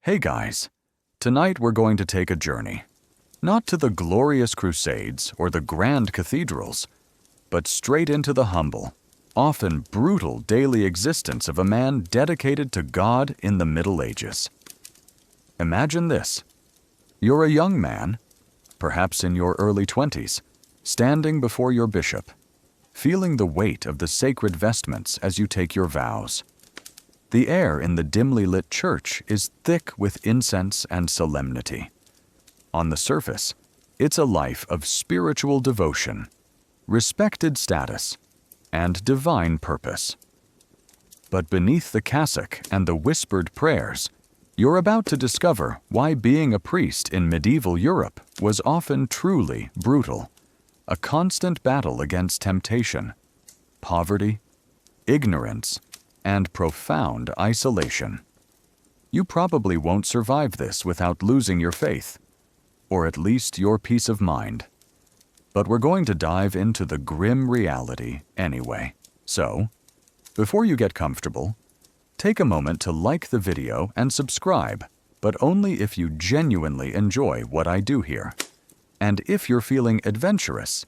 Hey guys, tonight we're going to take a journey, not to the glorious crusades or the grand cathedrals, but straight into the humble, often brutal daily existence of a man dedicated to God in the Middle Ages. Imagine this. You're a young man, perhaps in your early 20s, standing before your bishop, feeling the weight of the sacred vestments as you take your vows. The air in the dimly lit church is thick with incense and solemnity. On the surface, it's a life of spiritual devotion, respected status, and divine purpose. But beneath the cassock and the whispered prayers, you're about to discover why being a priest in medieval Europe was often truly brutal, a constant battle against temptation, poverty, ignorance, and profound isolation. You probably won't survive this without losing your faith, or at least your peace of mind. But we're going to dive into the grim reality anyway. So, before you get comfortable, take a moment to like the video and subscribe, but only if you genuinely enjoy what I do here. And if you're feeling adventurous,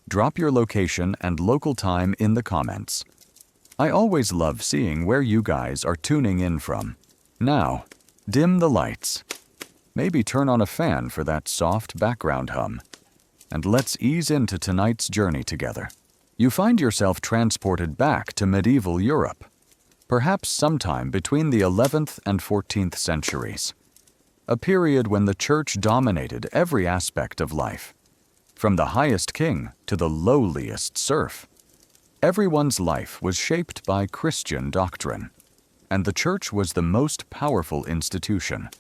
drop your location and local time in the comments. I always love seeing where you guys are tuning in from. Now, dim the lights. Maybe turn on a fan for that soft background hum. And let's ease into tonight's journey together. You find yourself transported back to medieval Europe, perhaps sometime between the 11th and 14th centuries, a period when the church dominated every aspect of life, from the highest king to the lowliest serf. Everyone's life was shaped by Christian doctrine, and the church was the most powerful institution,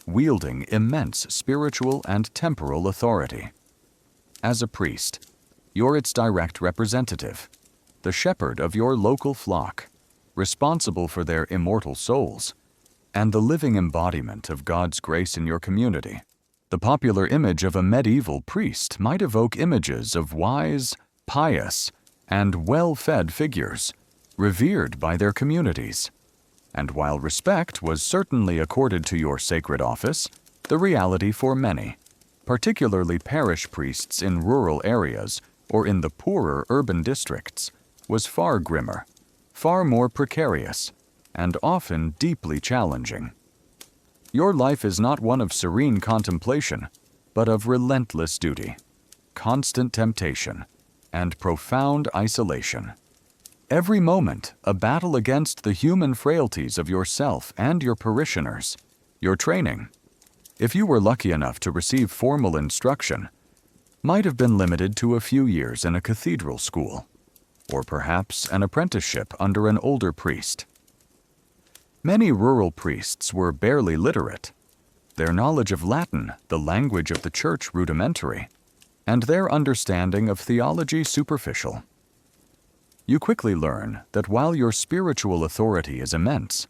wielding immense spiritual and temporal authority. As a priest, you're its direct representative, the shepherd of your local flock, responsible for their immortal souls, and the living embodiment of God's grace in your community. The popular image of a medieval priest might evoke images of wise, pious, and well-fed figures, revered by their communities. And while respect was certainly accorded to your sacred office, the reality for many, particularly parish priests in rural areas or in the poorer urban districts, was far grimmer, far more precarious, and often deeply challenging. Your life is not one of serene contemplation, but of relentless duty, constant temptation, and profound isolation. Every moment, a battle against the human frailties of yourself and your parishioners. Your training, if you were lucky enough to receive formal instruction, might have been limited to a few years in a cathedral school, or perhaps an apprenticeship under an older priest. Many rural priests were barely literate, their knowledge of Latin, the language of the church, rudimentary, and their understanding of theology superficial. You quickly learn that while your spiritual authority is immense,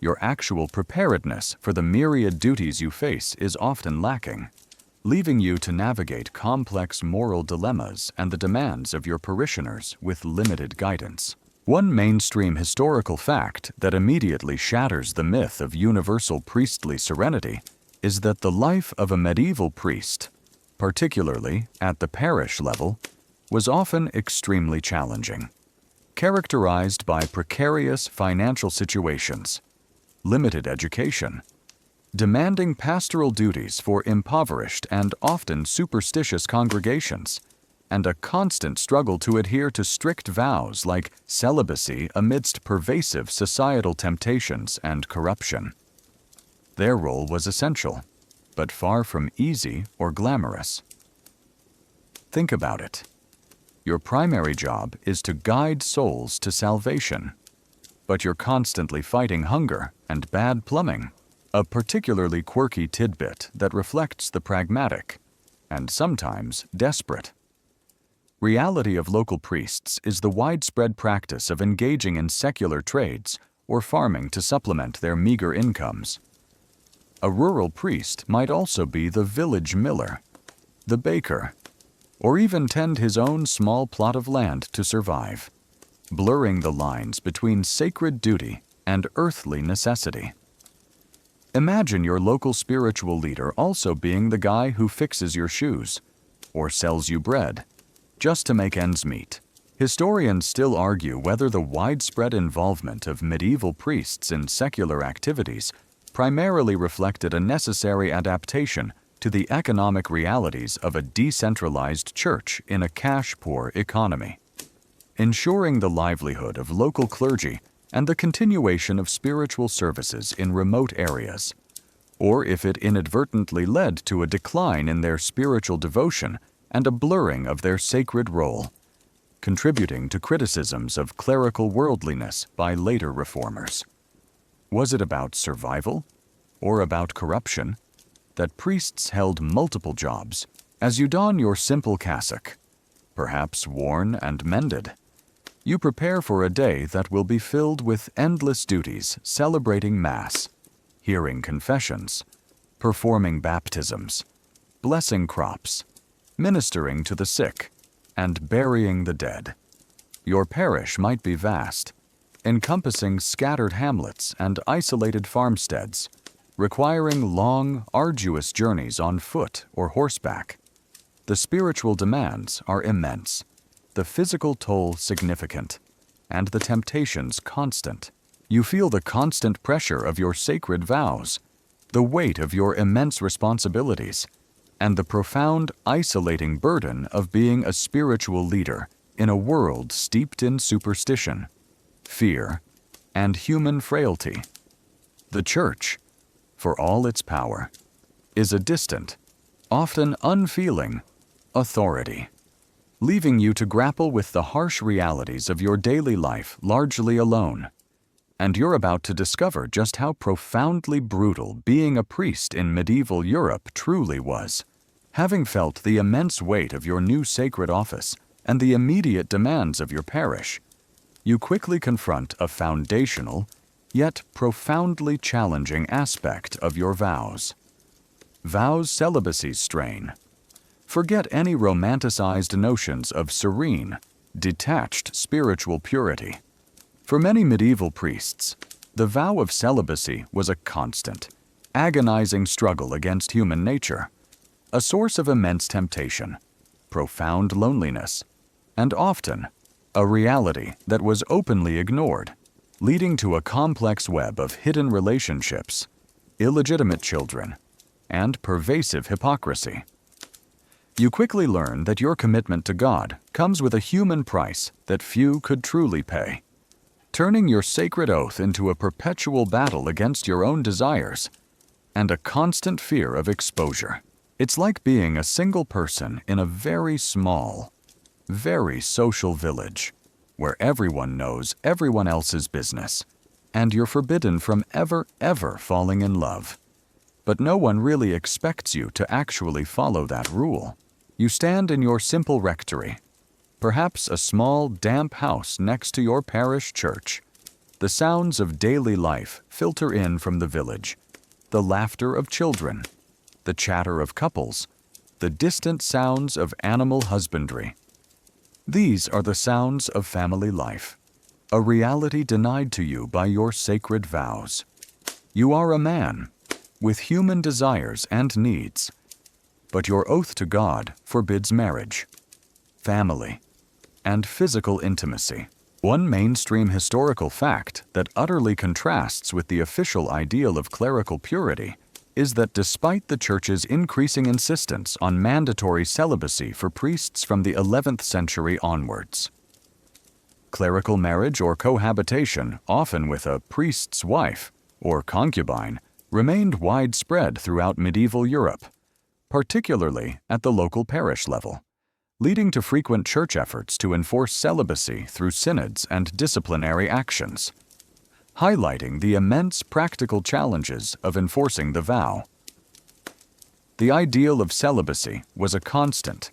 your actual preparedness for the myriad duties you face is often lacking, leaving you to navigate complex moral dilemmas and the demands of your parishioners with limited guidance. One mainstream historical fact that immediately shatters the myth of universal priestly serenity is that the life of a medieval priest, particularly at the parish level, was often extremely challenging, characterized by precarious financial situations, limited education, demanding pastoral duties for impoverished and often superstitious congregations, and a constant struggle to adhere to strict vows like celibacy amidst pervasive societal temptations and corruption. Their role was essential, but far from easy or glamorous. Think about it. Your primary job is to guide souls to salvation, but you're constantly fighting hunger and bad plumbing, a particularly quirky tidbit that reflects the pragmatic and sometimes desperate reality of local priests is the widespread practice of engaging in secular trades or farming to supplement their meager incomes. A rural priest might also be the village miller, the baker, or even tend his own small plot of land to survive, blurring the lines between sacred duty and earthly necessity. Imagine your local spiritual leader also being the guy who fixes your shoes or sells you bread just to make ends meet. Historians still argue whether the widespread involvement of medieval priests in secular activities primarily reflected a necessary adaptation to the economic realities of a decentralized church in a cash-poor economy, ensuring the livelihood of local clergy and the continuation of spiritual services in remote areas, or if it inadvertently led to a decline in their spiritual devotion and a blurring of their sacred role, contributing to criticisms of clerical worldliness by later reformers. Was it about survival, or about corruption, that priests held multiple jobs? As you don your simple cassock, perhaps worn and mended, you prepare for a day that will be filled with endless duties, celebrating Mass, hearing confessions, performing baptisms, blessing crops, ministering to the sick, and burying the dead. Your parish might be vast, encompassing scattered hamlets and isolated farmsteads, requiring long, arduous journeys on foot or horseback. The spiritual demands are immense, the physical toll significant, and the temptations constant. You feel the constant pressure of your sacred vows, the weight of your immense responsibilities, and the profound, isolating burden of being a spiritual leader in a world steeped in superstition, fear, and human frailty. The Church, for all its power, is a distant, often unfeeling, authority, leaving you to grapple with the harsh realities of your daily life largely alone. And you're about to discover just how profoundly brutal being a priest in medieval Europe truly was. Having felt the immense weight of your new sacred office and the immediate demands of your parish, you quickly confront a foundational, yet profoundly challenging aspect of your vows. Vows celibacy's strain. Forget any romanticized notions of serene, detached spiritual purity. For many medieval priests, the vow of celibacy was a constant, agonizing struggle against human nature, a source of immense temptation, profound loneliness, and often a reality that was openly ignored, leading to a complex web of hidden relationships, illegitimate children, and pervasive hypocrisy. You quickly learn that your commitment to God comes with a human price that few could truly pay, turning your sacred oath into a perpetual battle against your own desires and a constant fear of exposure. It's like being a single person in a very small, very social village where everyone knows everyone else's business, and you're forbidden from ever falling in love. But no one really expects you to actually follow that rule. You stand in your simple rectory, perhaps a small, damp house next to your parish church. The sounds of daily life filter in from the village, the laughter of children, the chatter of couples, the distant sounds of animal husbandry. These are the sounds of family life, a reality denied to you by your sacred vows. You are a man, with human desires and needs, but your oath to God forbids marriage, family, and physical intimacy. One mainstream historical fact that utterly contrasts with the official ideal of clerical purity is that despite the Church's increasing insistence on mandatory celibacy for priests from the 11th century onwards, clerical marriage or cohabitation, often with a priest's wife or concubine, remained widespread throughout medieval Europe, particularly at the local parish level, leading to frequent church efforts to enforce celibacy through synods and disciplinary actions, highlighting the immense practical challenges of enforcing the vow. The ideal of celibacy was a constant,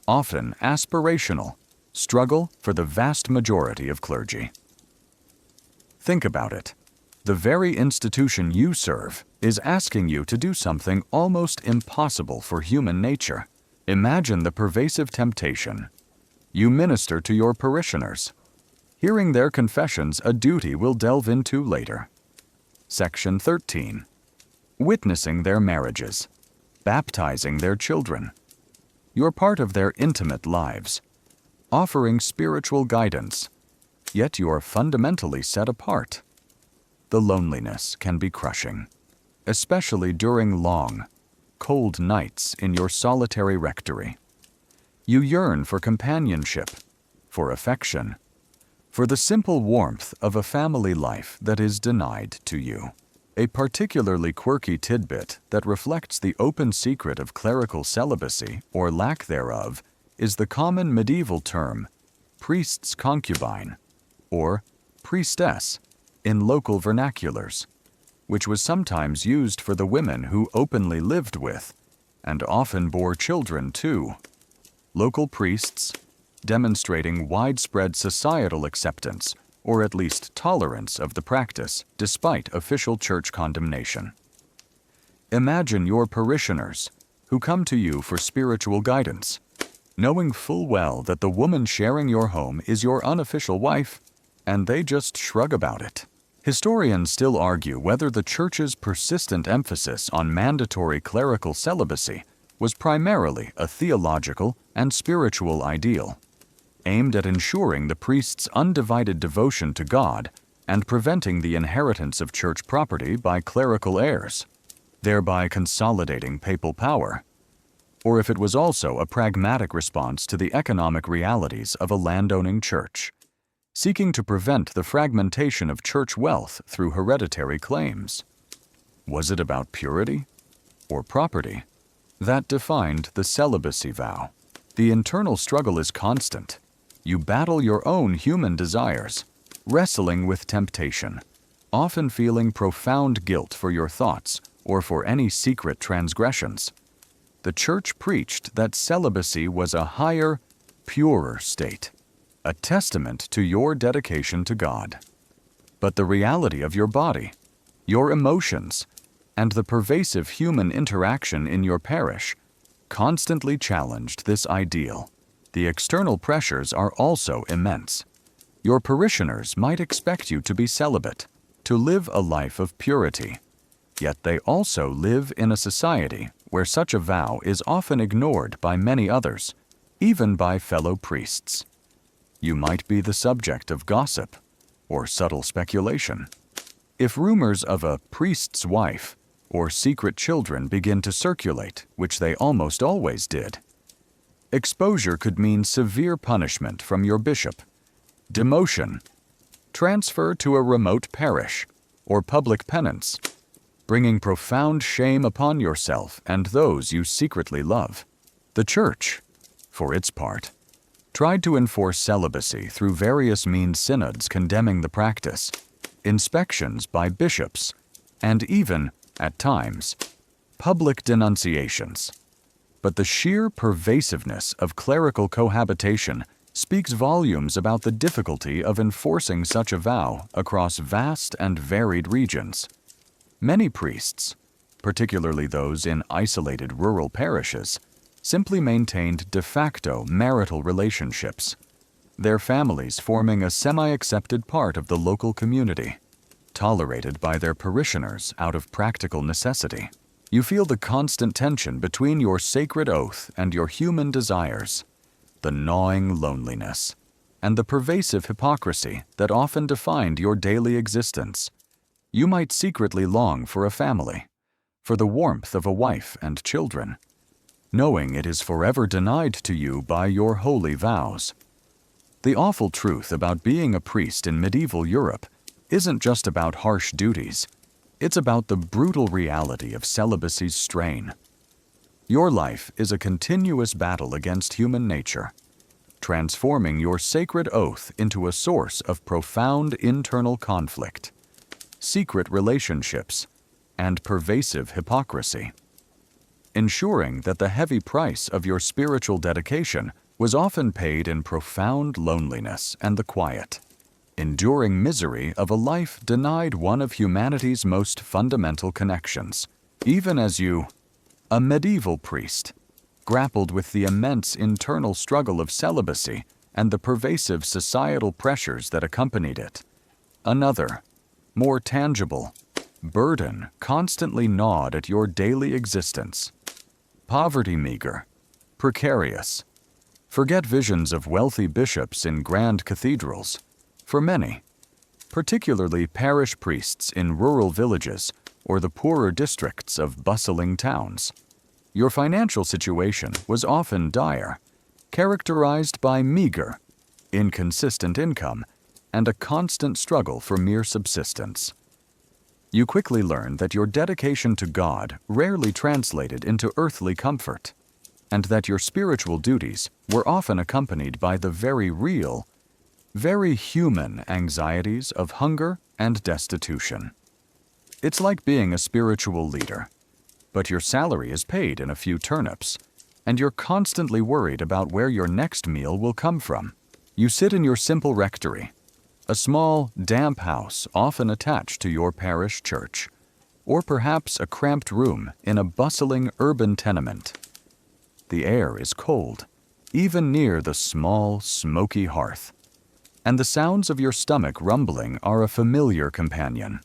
often aspirational, struggle for the vast majority of clergy. Think about it. The very institution you serve is asking you to do something almost impossible for human nature. Imagine the pervasive temptation. You minister to your parishioners, hearing their confessions, a duty we'll delve into later. Section 13. witnessing their marriages, baptizing their children. You're part of their intimate lives, offering spiritual guidance, yet you're fundamentally set apart. The loneliness can be crushing, especially during long, cold nights in your solitary rectory. You yearn for companionship, for affection, for the simple warmth of a family life that is denied to you. A particularly quirky tidbit that reflects the open secret of clerical celibacy, or lack thereof, is the common medieval term, priest's concubine, or priestess, in local vernaculars, which was sometimes used for the women who openly lived with, and often bore children too, local priests, demonstrating widespread societal acceptance, or at least tolerance of the practice, despite official church condemnation. Imagine your parishioners, who come to you for spiritual guidance, knowing full well that the woman sharing your home is your unofficial wife, and they just shrug about it. Historians still argue whether the Church's persistent emphasis on mandatory clerical celibacy was primarily a theological and spiritual ideal, aimed at ensuring the priest's undivided devotion to God and preventing the inheritance of church property by clerical heirs, thereby consolidating papal power, or if it was also a pragmatic response to the economic realities of a landowning church, seeking to prevent the fragmentation of church wealth through hereditary claims. Was it about purity or property that defined the celibacy vow? The internal struggle is constant. You battle your own human desires, wrestling with temptation, often feeling profound guilt for your thoughts or for any secret transgressions. The Church preached that celibacy was a higher, purer state, a testament to your dedication to God. But the reality of your body, your emotions, and the pervasive human interaction in your parish constantly challenged this ideal. The external pressures are also immense. Your parishioners might expect you to be celibate, to live a life of purity, yet they also live in a society where such a vow is often ignored by many others, even by fellow priests. You might be the subject of gossip or subtle speculation. If rumors of a priest's wife or secret children begin to circulate, which they almost always did, exposure could mean severe punishment from your bishop, demotion, transfer to a remote parish, or public penance, bringing profound shame upon yourself and those you secretly love. The Church, for its part, tried to enforce celibacy through various means synods condemning the practice, inspections by bishops, and even, at times, public denunciations. But the sheer pervasiveness of clerical cohabitation speaks volumes about the difficulty of enforcing such a vow across vast and varied regions. Many priests, particularly those in isolated rural parishes, simply maintained de facto marital relationships, their families forming a semi-accepted part of the local community, tolerated by their parishioners out of practical necessity. You feel the constant tension between your sacred oath and your human desires, the gnawing loneliness, and the pervasive hypocrisy that often defined your daily existence. You might secretly long for a family, for the warmth of a wife and children, knowing it is forever denied to you by your holy vows. The awful truth about being a priest in medieval Europe isn't just about harsh duties. It's about the brutal reality of celibacy's strain. Your life is a continuous battle against human nature, transforming your sacred oath into a source of profound internal conflict, secret relationships, and pervasive hypocrisy. Ensuring that the heavy price of your spiritual dedication was often paid in profound loneliness and the quiet, enduring misery of a life denied one of humanity's most fundamental connections, even as you, a medieval priest, grappled with the immense internal struggle of celibacy and the pervasive societal pressures that accompanied it. Another, more tangible, Burden constantly gnawed at your daily existence. Poverty meager, precarious. Forget visions of wealthy bishops in grand cathedrals. For many, particularly parish priests in rural villages or the poorer districts of bustling towns, your financial situation was often dire, characterized by meager, inconsistent income and a constant struggle for mere subsistence. You quickly learned that your dedication to God rarely translated into earthly comfort, and that your spiritual duties were often accompanied by the very real, very human anxieties of hunger and destitution. It's like being a spiritual leader, but your salary is paid in a few turnips, and you're constantly worried about where your next meal will come from. You sit in your simple rectory, a small, damp house often attached to your parish church, or perhaps a cramped room in a bustling urban tenement. The air is cold, even near the small, smoky hearth, and the sounds of your stomach rumbling are a familiar companion.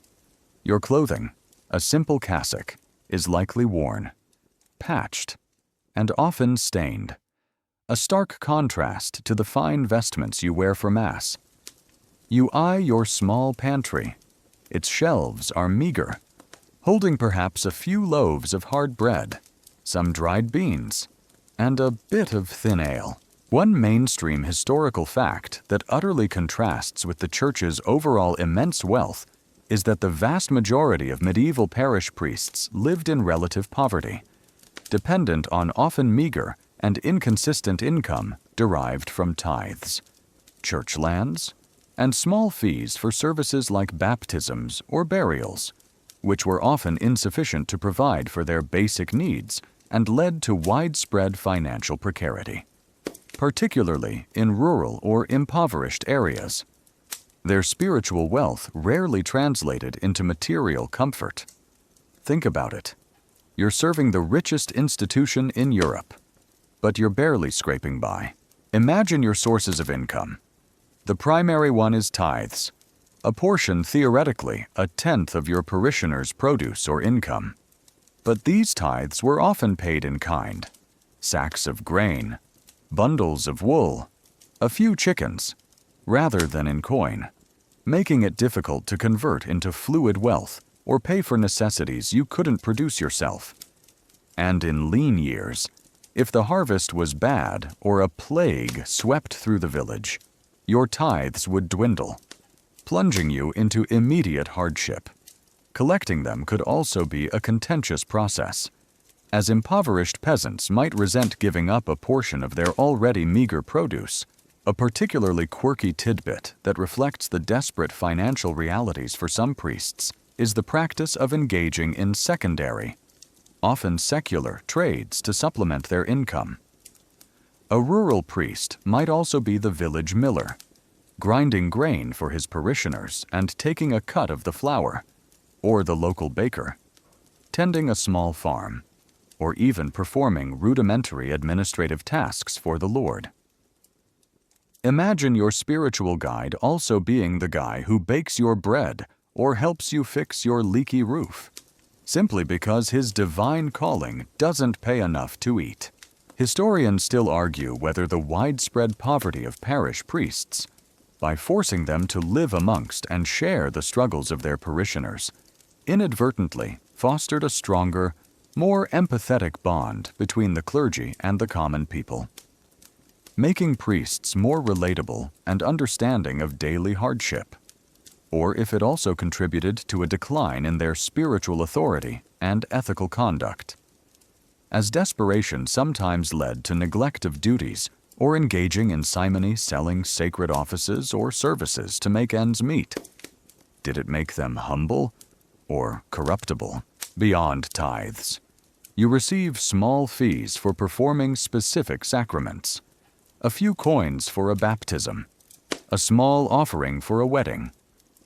Your clothing, a simple cassock, is likely worn, patched, and often stained, a stark contrast to the fine vestments you wear for Mass. You eye your small pantry. Its shelves are meager, holding perhaps a few loaves of hard bread, some dried beans, and a bit of thin ale. One mainstream historical fact that utterly contrasts with the Church's overall immense wealth is that the vast majority of medieval parish priests lived in relative poverty, dependent on often meager and inconsistent income derived from tithes, church lands, and small fees for services like baptisms or burials, which were often insufficient to provide for their basic needs and led to widespread financial precarity, particularly in rural or impoverished areas. Their spiritual wealth rarely translated into material comfort. Think about it. You're serving the richest institution in Europe, but you're barely scraping by. Imagine your sources of income. The primary one is tithes, a portion theoretically a tenth of your parishioners' produce or income. But these tithes were often paid in kind: sacks of grain, bundles of wool, a few chickens, rather than in coin, making it difficult to convert into fluid wealth or pay for necessities you couldn't produce yourself. And in lean years, if the harvest was bad or a plague swept through the village, your tithes would dwindle, plunging you into immediate hardship. Collecting them could also be a contentious process, as impoverished peasants might resent giving up a portion of their already meager produce. A particularly quirky tidbit that reflects the desperate financial realities for some priests is the practice of engaging in secondary, often secular, trades to supplement their income. A rural priest might also be the village miller, grinding grain for his parishioners and taking a cut of the flour, or the local baker, tending a small farm, or even performing rudimentary administrative tasks for the Lord. Imagine your spiritual guide also being the guy who bakes your bread or helps you fix your leaky roof, simply because his divine calling doesn't pay enough to eat. Historians still argue whether the widespread poverty of parish priests, by forcing them to live amongst and share the struggles of their parishioners, inadvertently fostered a stronger, more empathetic bond between the clergy and the common people, making priests more relatable and understanding of daily hardship, or if it also contributed to a decline in their spiritual authority and ethical conduct, as desperation sometimes led to neglect of duties or engaging in simony selling sacred offices or services to make ends meet. Did it make them humble or corruptible? Beyond tithes, you receive small fees for performing specific sacraments, a few coins for a baptism, a small offering for a wedding,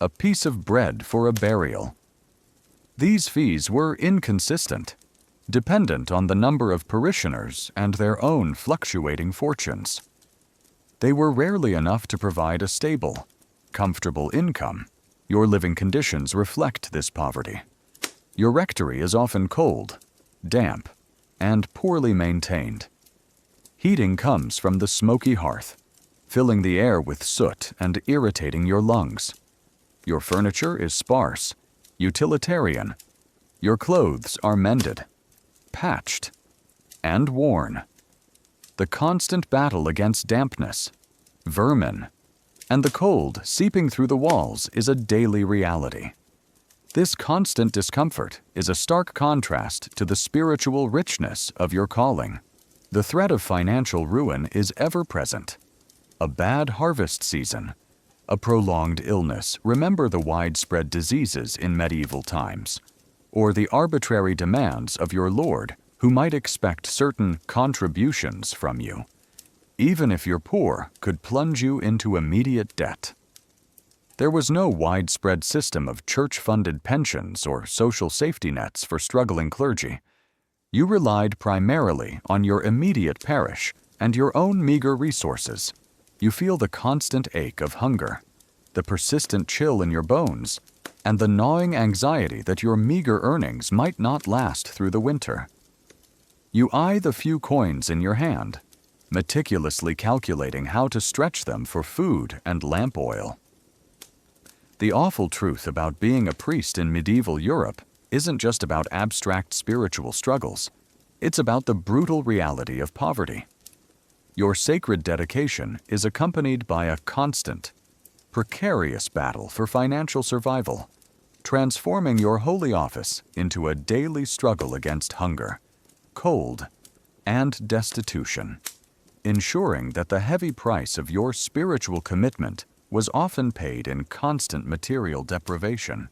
a piece of bread for a burial. These fees were inconsistent, dependent on the number of parishioners and their own fluctuating fortunes. They were rarely enough to provide a stable, comfortable income. Your living conditions reflect this poverty, Your rectory is often cold, damp, and poorly maintained. Heating comes from the smoky hearth, filling the air with soot and irritating your lungs. Your furniture is sparse, utilitarian. Your clothes are mended, patched, and worn. The constant battle against dampness, vermin, and the cold seeping through the walls is a daily reality. This constant discomfort is a stark contrast to the spiritual richness of your calling. The threat of financial ruin is ever present. A bad harvest season, a prolonged illness, remember the widespread diseases in medieval times, or the arbitrary demands of your lord who might expect certain contributions from you, even if you're poor, could plunge you into immediate debt. There was no widespread system of church-funded pensions or social safety nets for struggling clergy. You relied primarily on your immediate parish and your own meager resources. You feel the constant ache of hunger, the persistent chill in your bones, and the gnawing anxiety that your meager earnings might not last through the winter. You eye the few coins in your hand, meticulously calculating how to stretch them for food and lamp oil. The awful truth about being a priest in medieval Europe isn't just about abstract spiritual struggles. It's about the brutal reality of poverty. Your sacred dedication is accompanied by a constant, precarious battle for financial survival, transforming your holy office into a daily struggle against hunger, cold, and destitution, ensuring that the heavy price of your spiritual commitment was often paid in constant material deprivation.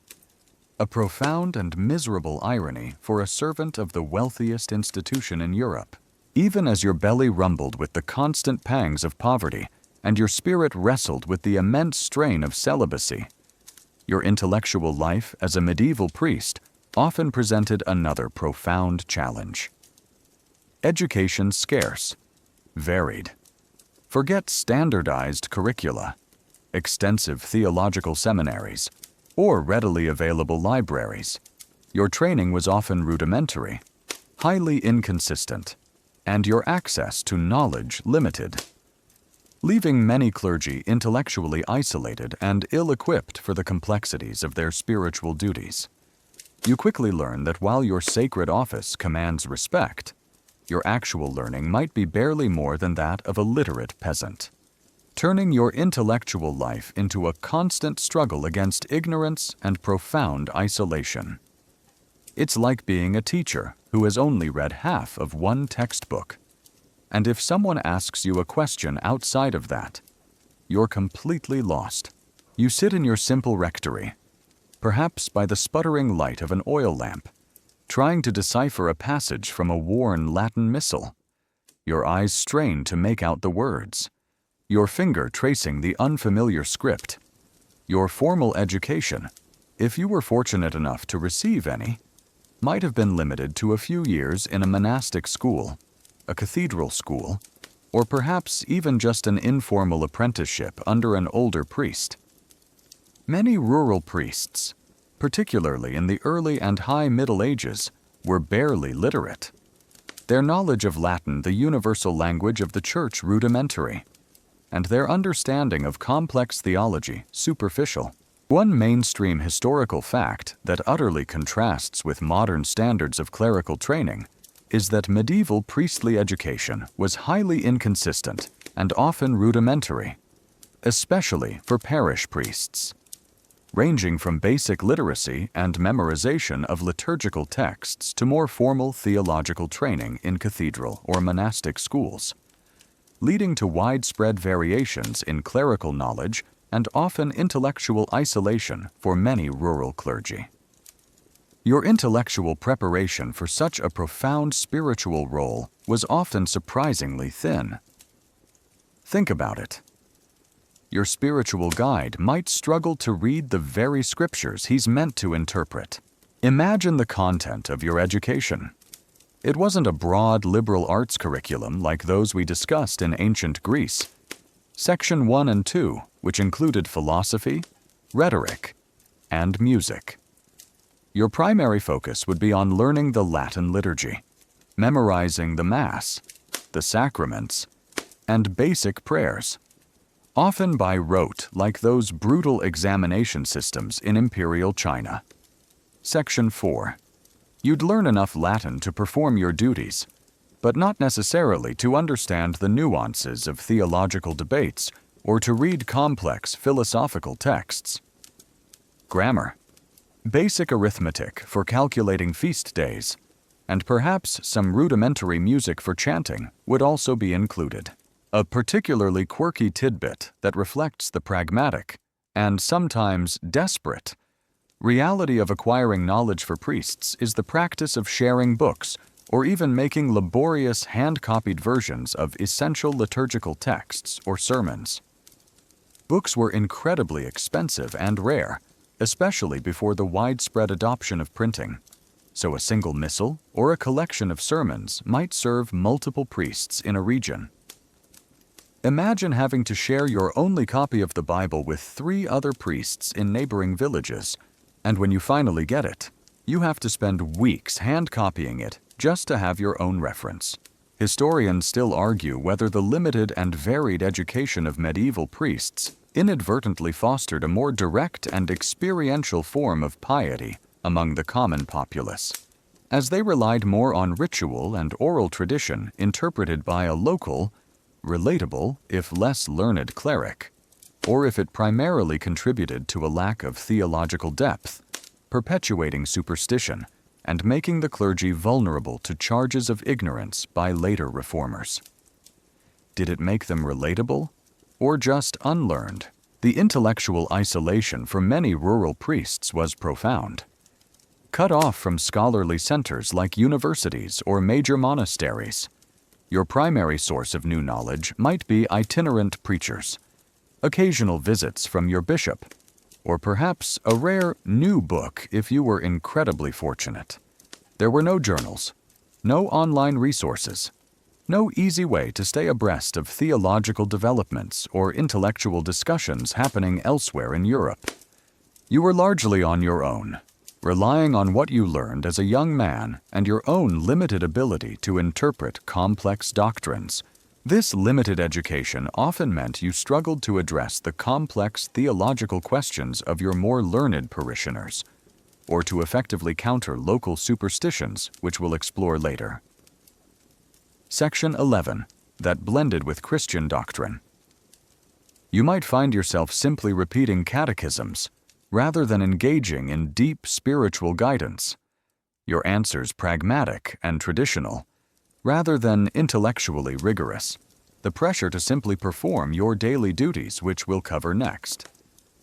A profound and miserable irony for a servant of the wealthiest institution in Europe. Even as your belly rumbled with the constant pangs of poverty and your spirit wrestled with the immense strain of celibacy, your intellectual life as a medieval priest often presented another profound challenge. Education scarce, varied. Forget standardized curricula, extensive theological seminaries, or readily available libraries. Your training was often rudimentary, highly inconsistent, and your access to knowledge limited, leaving many clergy intellectually isolated and ill-equipped for the complexities of their spiritual duties. You quickly learn that while your sacred office commands respect, your actual learning might be barely more than that of a literate peasant, turning your intellectual life into a constant struggle against ignorance and profound isolation. It's like being a teacher who has only read half of one textbook, and if someone asks you a question outside of that, you're completely lost. You sit in your simple rectory, perhaps by the sputtering light of an oil lamp, trying to decipher a passage from a worn Latin missal, your eyes strain to make out the words, your finger tracing the unfamiliar script. Your formal education, if you were fortunate enough to receive any, might have been limited to a few years in a monastic school, a cathedral school, or perhaps even just an informal apprenticeship under an older priest. Many rural priests, particularly in the early and high Middle Ages, were barely literate. Their knowledge of Latin, the universal language of the Church, rudimentary, and their understanding of complex theology superficial. One mainstream historical fact that utterly contrasts with modern standards of clerical training is that medieval priestly education was highly inconsistent and often rudimentary, especially for parish priests, ranging from basic literacy and memorization of liturgical texts to more formal theological training in cathedral or monastic schools, leading to widespread variations in clerical knowledge and often intellectual isolation for many rural clergy. Your intellectual preparation for such a profound spiritual role was often surprisingly thin. Think about it. Your spiritual guide might struggle to read the very scriptures he's meant to interpret. Imagine the content of your education. It wasn't a broad liberal arts curriculum like those we discussed in ancient Greece. Section 1 and 2, which included philosophy, rhetoric, and music. Your primary focus would be on learning the Latin liturgy, memorizing the Mass, the sacraments, and basic prayers, often by rote like those brutal examination systems in Imperial China. Section 4. You'd learn enough Latin to perform your duties, but not necessarily to understand the nuances of theological debates or to read complex philosophical texts. Grammar. Basic arithmetic for calculating feast days, and perhaps some rudimentary music for chanting would also be included. A particularly quirky tidbit that reflects the pragmatic, and sometimes desperate, reality of acquiring knowledge for priests is the practice of sharing books or even making laborious hand-copied versions of essential liturgical texts or sermons. Books were incredibly expensive and rare, especially before the widespread adoption of printing, so a single missal or a collection of sermons might serve multiple priests in a region. Imagine having to share your only copy of the Bible with 3 other priests in neighboring villages, and when you finally get it, you have to spend weeks hand-copying it just to have your own reference. Historians still argue whether the limited and varied education of medieval priests inadvertently fostered a more direct and experiential form of piety among the common populace, as they relied more on ritual and oral tradition interpreted by a local, relatable, if less learned cleric, or if it primarily contributed to a lack of theological depth, perpetuating superstition and making the clergy vulnerable to charges of ignorance by later reformers. Did it make them relatable, or just unlearned? The intellectual isolation for many rural priests was profound. Cut off from scholarly centers like universities or major monasteries, your primary source of new knowledge might be itinerant preachers, occasional visits from your bishop, or perhaps a rare new book if you were incredibly fortunate. There were no journals, no online resources, no easy way to stay abreast of theological developments or intellectual discussions happening elsewhere in Europe. You were largely on your own, relying on what you learned as a young man and your own limited ability to interpret complex doctrines. This limited education often meant you struggled to address the complex theological questions of your more learned parishioners, or to effectively counter local superstitions, which we'll explore later. Section 11. That blended with Christian doctrine. You might find yourself simply repeating catechisms, rather than engaging in deep spiritual guidance. Your answers pragmatic and traditional, rather than intellectually rigorous. The pressure to simply perform your daily duties, which we'll cover next.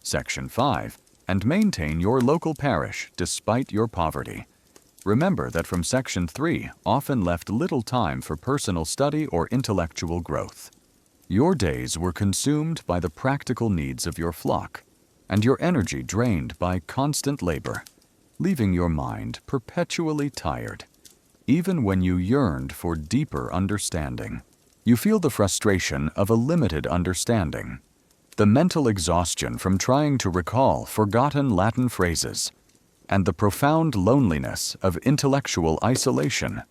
Section 5. And maintain your local parish despite your poverty. Remember that from Section 3 often left little time for personal study or intellectual growth. Your days were consumed by the practical needs of your flock, and your energy drained by constant labor, leaving your mind perpetually tired. Even when you yearned for deeper understanding, you feel the frustration of a limited understanding, the mental exhaustion from trying to recall forgotten Latin phrases, and the profound loneliness of intellectual isolation.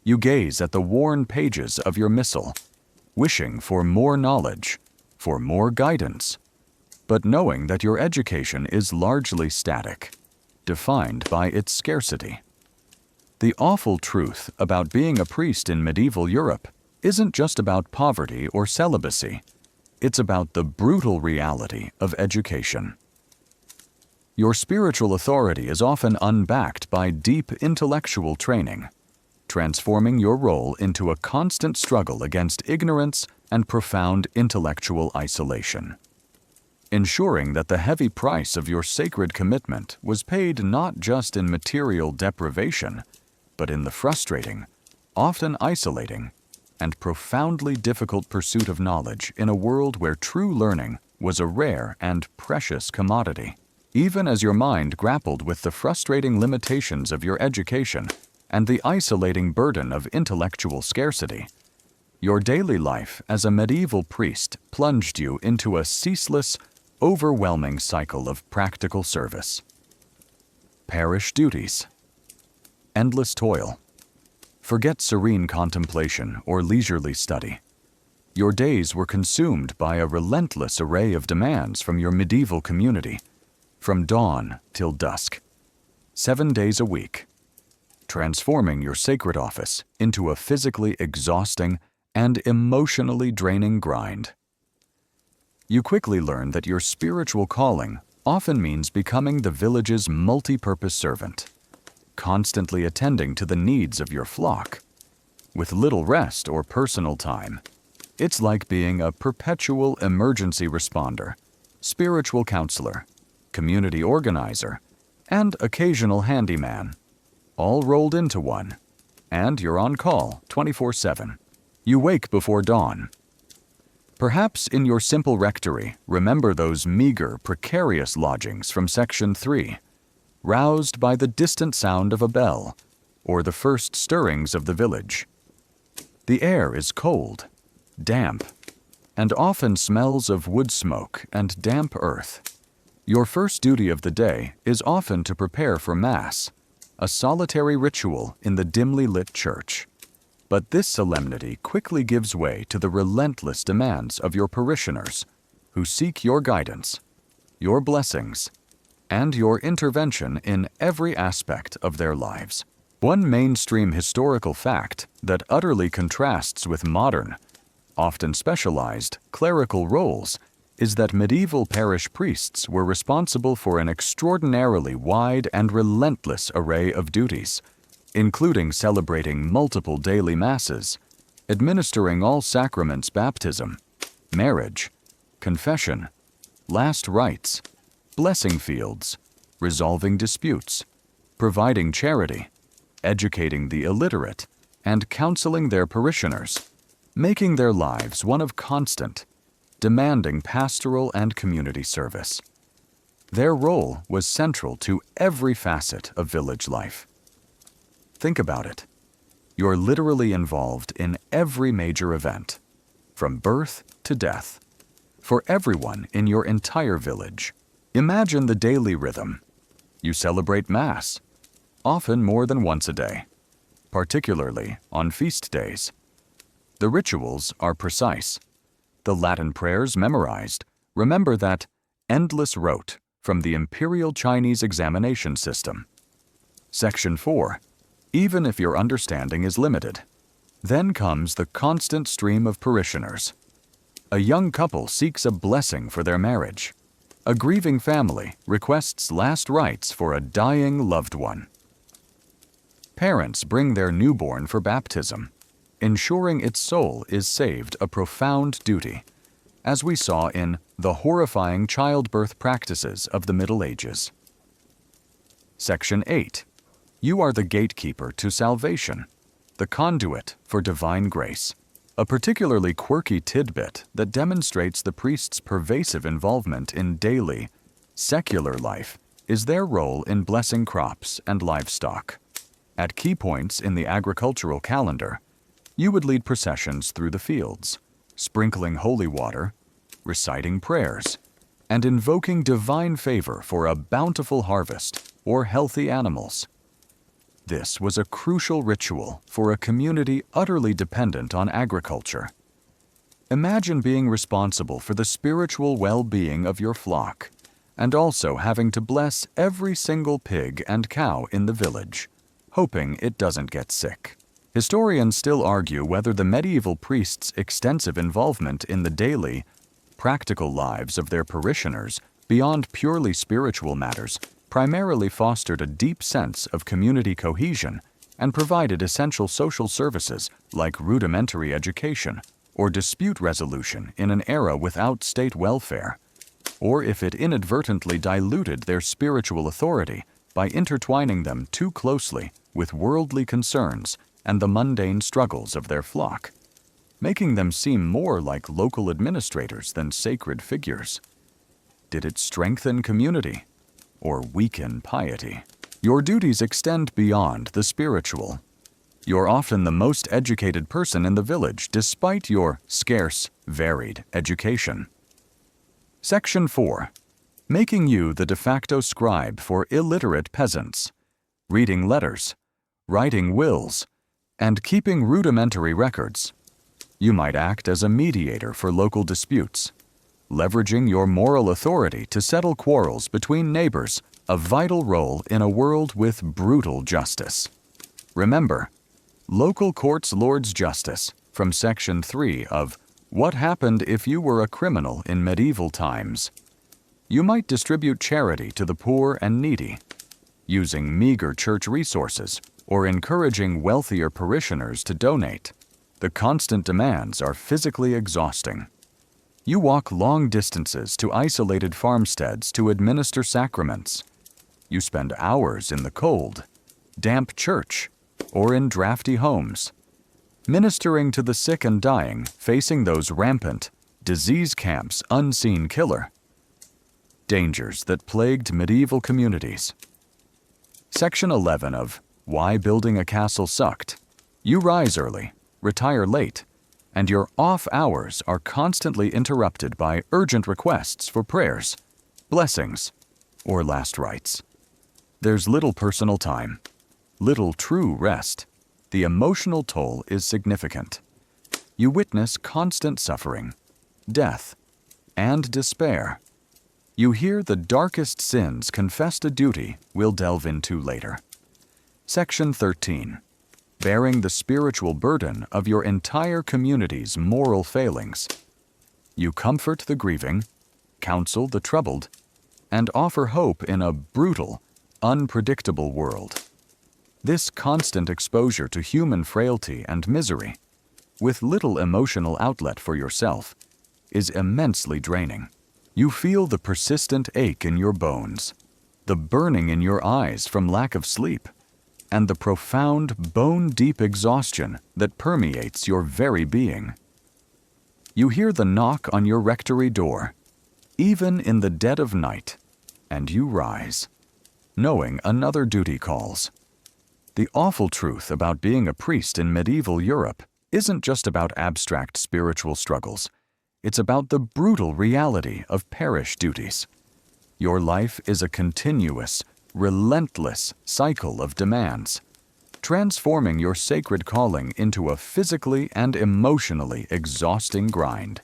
You gaze at the worn pages of your missal, wishing for more knowledge, for more guidance, but knowing that your education is largely static, defined by its scarcity. The awful truth about being a priest in medieval Europe isn't just about poverty or celibacy. It's about the brutal reality of education. Your spiritual authority is often unbacked by deep intellectual training, transforming your role into a constant struggle against ignorance and profound intellectual isolation. Ensuring that the heavy price of your sacred commitment was paid not just in material deprivation, but in the frustrating, often isolating, and profoundly difficult pursuit of knowledge in a world where true learning was a rare and precious commodity. Even as your mind grappled with the frustrating limitations of your education and the isolating burden of intellectual scarcity, your daily life as a medieval priest plunged you into a ceaseless, overwhelming cycle of practical service. Parish duties. Endless toil. Forget serene contemplation or leisurely study. Your days were consumed by a relentless array of demands from your medieval community, from dawn till dusk, 7 days a week, transforming your sacred office into a physically exhausting and emotionally draining grind. You quickly learn that your spiritual calling often means becoming the village's multi-purpose servant, constantly attending to the needs of your flock, with little rest or personal time. It's like being a perpetual emergency responder, spiritual counselor, community organizer, and occasional handyman, all rolled into one. And you're on call 24/7. You wake before dawn. Perhaps in your simple rectory, remember those meager, precarious lodgings from Section 3, roused by the distant sound of a bell or the first stirrings of the village. The air is cold, damp, and often smells of wood smoke and damp earth. Your first duty of the day is often to prepare for Mass, a solitary ritual in the dimly lit church. But this solemnity quickly gives way to the relentless demands of your parishioners, who seek your guidance, your blessings, and your intervention in every aspect of their lives. One mainstream historical fact that utterly contrasts with modern, often specialized, clerical roles is that medieval parish priests were responsible for an extraordinarily wide and relentless array of duties, including celebrating multiple daily masses, administering all sacraments, baptism, marriage, confession, last rites, blessing fields, resolving disputes, providing charity, educating the illiterate, and counseling their parishioners, making their lives one of constant, demanding pastoral and community service. Their role was central to every facet of village life. Think about it. You're literally involved in every major event, from birth to death, for everyone in your entire village. Imagine the daily rhythm. You celebrate Mass, often more than once a day, particularly on feast days. The rituals are precise. The Latin prayers memorized. Remember that endless rote from the Imperial Chinese examination system. Section 4. Even if your understanding is limited. Then comes the constant stream of parishioners. A young couple seeks a blessing for their marriage. A grieving family requests last rites for a dying loved one. Parents bring their newborn for baptism. Ensuring its soul is saved a profound duty, as we saw in the horrifying childbirth practices of the Middle Ages. Section 8. You are the gatekeeper to salvation, the conduit for divine grace. A particularly quirky tidbit that demonstrates the priest's pervasive involvement in daily, secular life is their role in blessing crops and livestock. At key points in the agricultural calendar, you would lead processions through the fields, sprinkling holy water, reciting prayers, and invoking divine favor for a bountiful harvest or healthy animals. This was a crucial ritual for a community utterly dependent on agriculture. Imagine being responsible for the spiritual well-being of your flock, and also having to bless every single pig and cow in the village, hoping it doesn't get sick. Historians still argue whether the medieval priests' extensive involvement in the daily, practical lives of their parishioners, beyond purely spiritual matters, primarily fostered a deep sense of community cohesion and provided essential social services like rudimentary education or dispute resolution in an era without state welfare, or if it inadvertently diluted their spiritual authority by intertwining them too closely with worldly concerns and the mundane struggles of their flock, making them seem more like local administrators than sacred figures. Did it strengthen community or weaken piety? Your duties extend beyond the spiritual. You're often the most educated person in the village despite your scarce, varied education. Section 4. making you the de facto scribe for illiterate peasants, reading letters, writing wills, and keeping rudimentary records. You might act as a mediator for local disputes, leveraging your moral authority to settle quarrels between neighbors, a vital role in a world with brutal justice. Remember, local courts lords justice from Section 3 of What Happened If You Were a Criminal in Medieval Times. You might distribute charity to the poor and needy, using meager church resources or encouraging wealthier parishioners to donate. The constant demands are physically exhausting. You walk long distances to isolated farmsteads to administer sacraments. You spend hours in the cold, damp church, or in drafty homes, ministering to the sick and dying, facing those rampant, disease camps' unseen killer. Dangers that plagued medieval communities. Section 11 of Why Building a Castle Sucked. You rise early, retire late, and your off hours are constantly interrupted by urgent requests for prayers, blessings, or last rites. There's little personal time, little true rest. The emotional toll is significant. You witness constant suffering, death, and despair. You hear the darkest sins confessed a duty we'll delve into later. Section 13. Bearing the spiritual burden of your entire community's moral failings. You comfort the grieving, counsel the troubled, and offer hope in a brutal, unpredictable world. This constant exposure to human frailty and misery, with little emotional outlet for yourself, is immensely draining. You feel the persistent ache in your bones, the burning in your eyes from lack of sleep, and the profound, bone-deep exhaustion that permeates your very being. You hear the knock on your rectory door, even in the dead of night, and you rise, knowing another duty calls. The awful truth about being a priest in medieval Europe isn't just about abstract spiritual struggles. It's about the brutal reality of parish duties. Your life is a continuous, relentless cycle of demands, transforming your sacred calling into a physically and emotionally exhausting grind,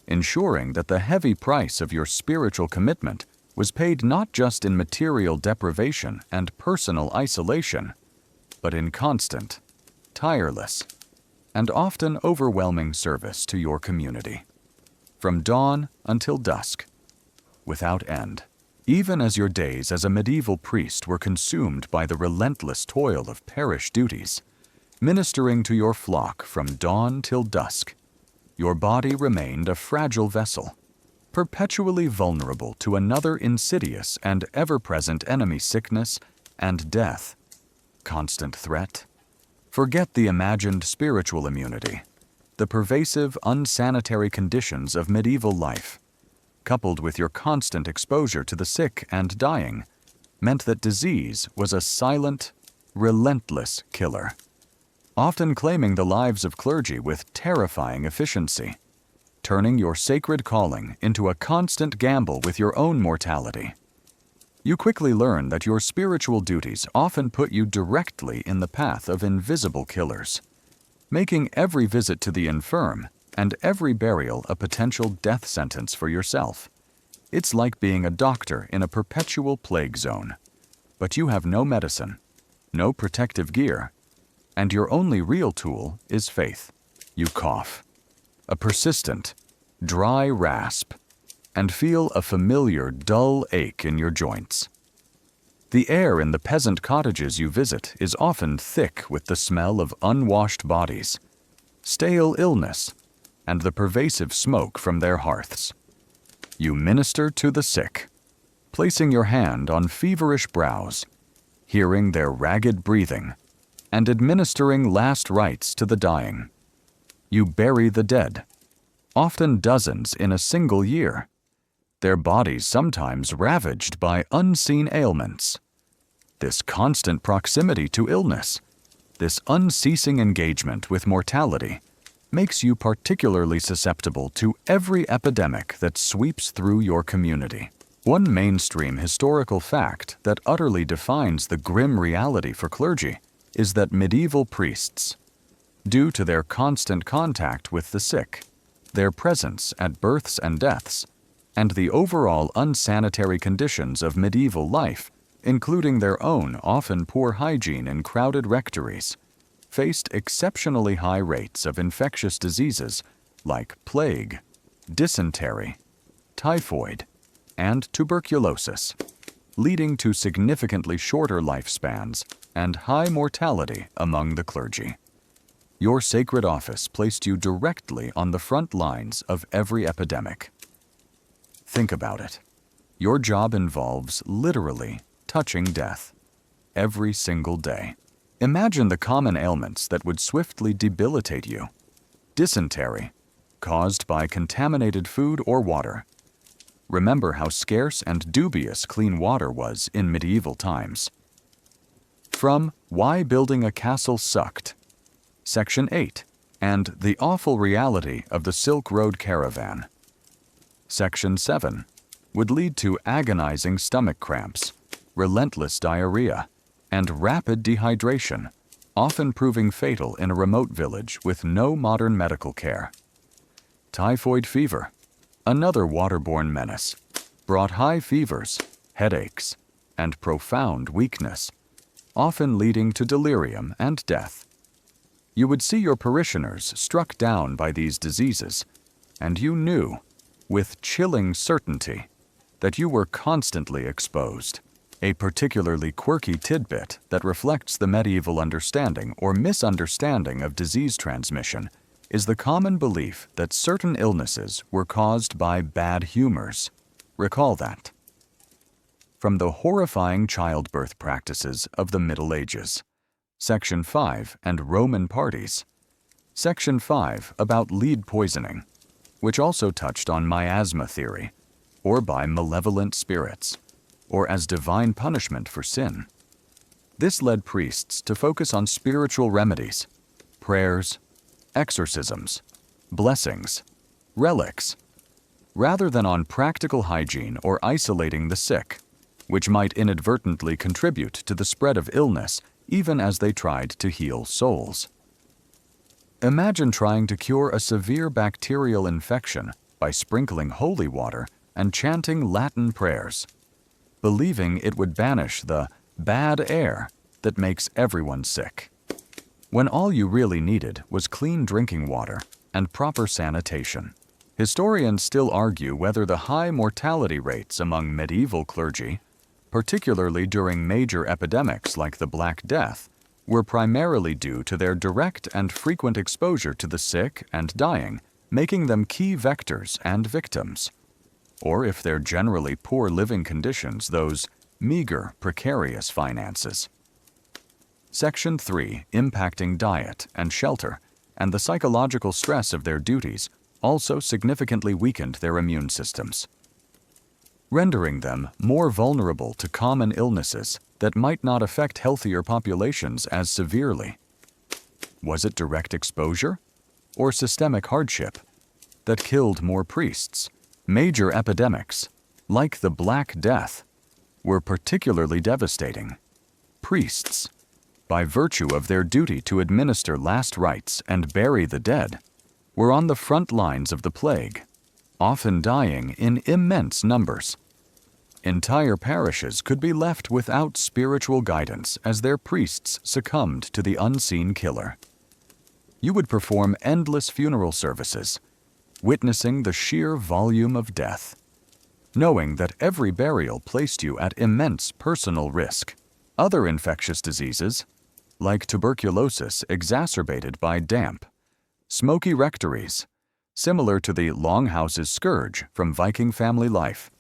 ensuring that the heavy price of your spiritual commitment was paid not just in material deprivation and personal isolation, but in constant, tireless, and often overwhelming service to your community. From dawn until dusk, without end. Even as your days as a medieval priest were consumed by the relentless toil of parish duties, ministering to your flock from dawn till dusk, your body remained a fragile vessel, perpetually vulnerable to another insidious and ever-present enemy, sickness and death. Constant threat. Forget the imagined spiritual immunity. The pervasive, unsanitary conditions of medieval life, coupled with your constant exposure to the sick and dying, meant that disease was a silent, relentless killer, often claiming the lives of clergy with terrifying efficiency, turning your sacred calling into a constant gamble with your own mortality. You quickly learn that your spiritual duties often put you directly in the path of invisible killers, making every visit to the infirm and every burial a potential death sentence for yourself. It's like being a doctor in a perpetual plague zone. But you have no medicine, no protective gear, and your only real tool is faith. You cough, a persistent, dry rasp, and feel a familiar, dull ache in your joints. The air in the peasant cottages you visit is often thick with the smell of unwashed bodies, stale illness, and the pervasive smoke from their hearths. You minister to the sick, placing your hand on feverish brows, hearing their ragged breathing, and administering last rites to the dying. You bury the dead, often dozens in a single year, their bodies sometimes ravaged by unseen ailments. This constant proximity to illness, this unceasing engagement with mortality, makes you particularly susceptible to every epidemic that sweeps through your community. One mainstream historical fact that utterly defines the grim reality for clergy is that medieval priests, due to their constant contact with the sick, their presence at births and deaths, and the overall unsanitary conditions of medieval life, including their own often poor hygiene in crowded rectories, faced exceptionally high rates of infectious diseases like plague, dysentery, typhoid, and tuberculosis, leading to significantly shorter lifespans and high mortality among the clergy. Your sacred office placed you directly on the front lines of every epidemic. Think about it. Your job involves literally touching death every single day. Imagine the common ailments that would swiftly debilitate you. Dysentery, caused by contaminated food or water. Remember how scarce and dubious clean water was in medieval times. From Why Building a Castle Sucked, Section 8, and The Awful Reality of the Silk Road Caravan. Section 7 would lead to agonizing stomach cramps, relentless diarrhea, and rapid dehydration, often proving fatal in a remote village with no modern medical care. Typhoid fever, another waterborne menace, brought high fevers, headaches, and profound weakness, often leading to delirium and death. You would see your parishioners struck down by these diseases, and you knew, with chilling certainty, that you were constantly exposed. A particularly quirky tidbit that reflects the medieval understanding or misunderstanding of disease transmission is the common belief that certain illnesses were caused by bad humors. Recall that. From the horrifying childbirth practices of the Middle Ages. Section 5 and Roman parties. Section 5 about lead poisoning, which also touched on miasma theory, or by malevolent spirits, or as divine punishment for sin. This led priests to focus on spiritual remedies, prayers, exorcisms, blessings, relics, rather than on practical hygiene or isolating the sick, which might inadvertently contribute to the spread of illness even as they tried to heal souls. Imagine trying to cure a severe bacterial infection by sprinkling holy water and chanting Latin prayers, believing it would banish the bad air that makes everyone sick, when all you really needed was clean drinking water and proper sanitation. Historians still argue whether the high mortality rates among medieval clergy, particularly during major epidemics like the Black Death, were primarily due to their direct and frequent exposure to the sick and dying, making them key vectors and victims, or if their generally poor living conditions, those meager, precarious finances. Section 3, impacting diet and shelter, and the psychological stress of their duties, also significantly weakened their immune systems, rendering them more vulnerable to common illnesses that might not affect healthier populations as severely. Was it direct exposure or systemic hardship that killed more priests? Major epidemics, like the Black Death, were particularly devastating. Priests, by virtue of their duty to administer last rites and bury the dead, were on the front lines of the plague, often dying in immense numbers. Entire parishes could be left without spiritual guidance as their priests succumbed to the unseen killer. You would perform endless funeral services, witnessing the sheer volume of death, knowing that every burial placed you at immense personal risk. Other infectious diseases, like tuberculosis exacerbated by damp, smoky rectories, similar to the Longhouse's scourge from Viking family life.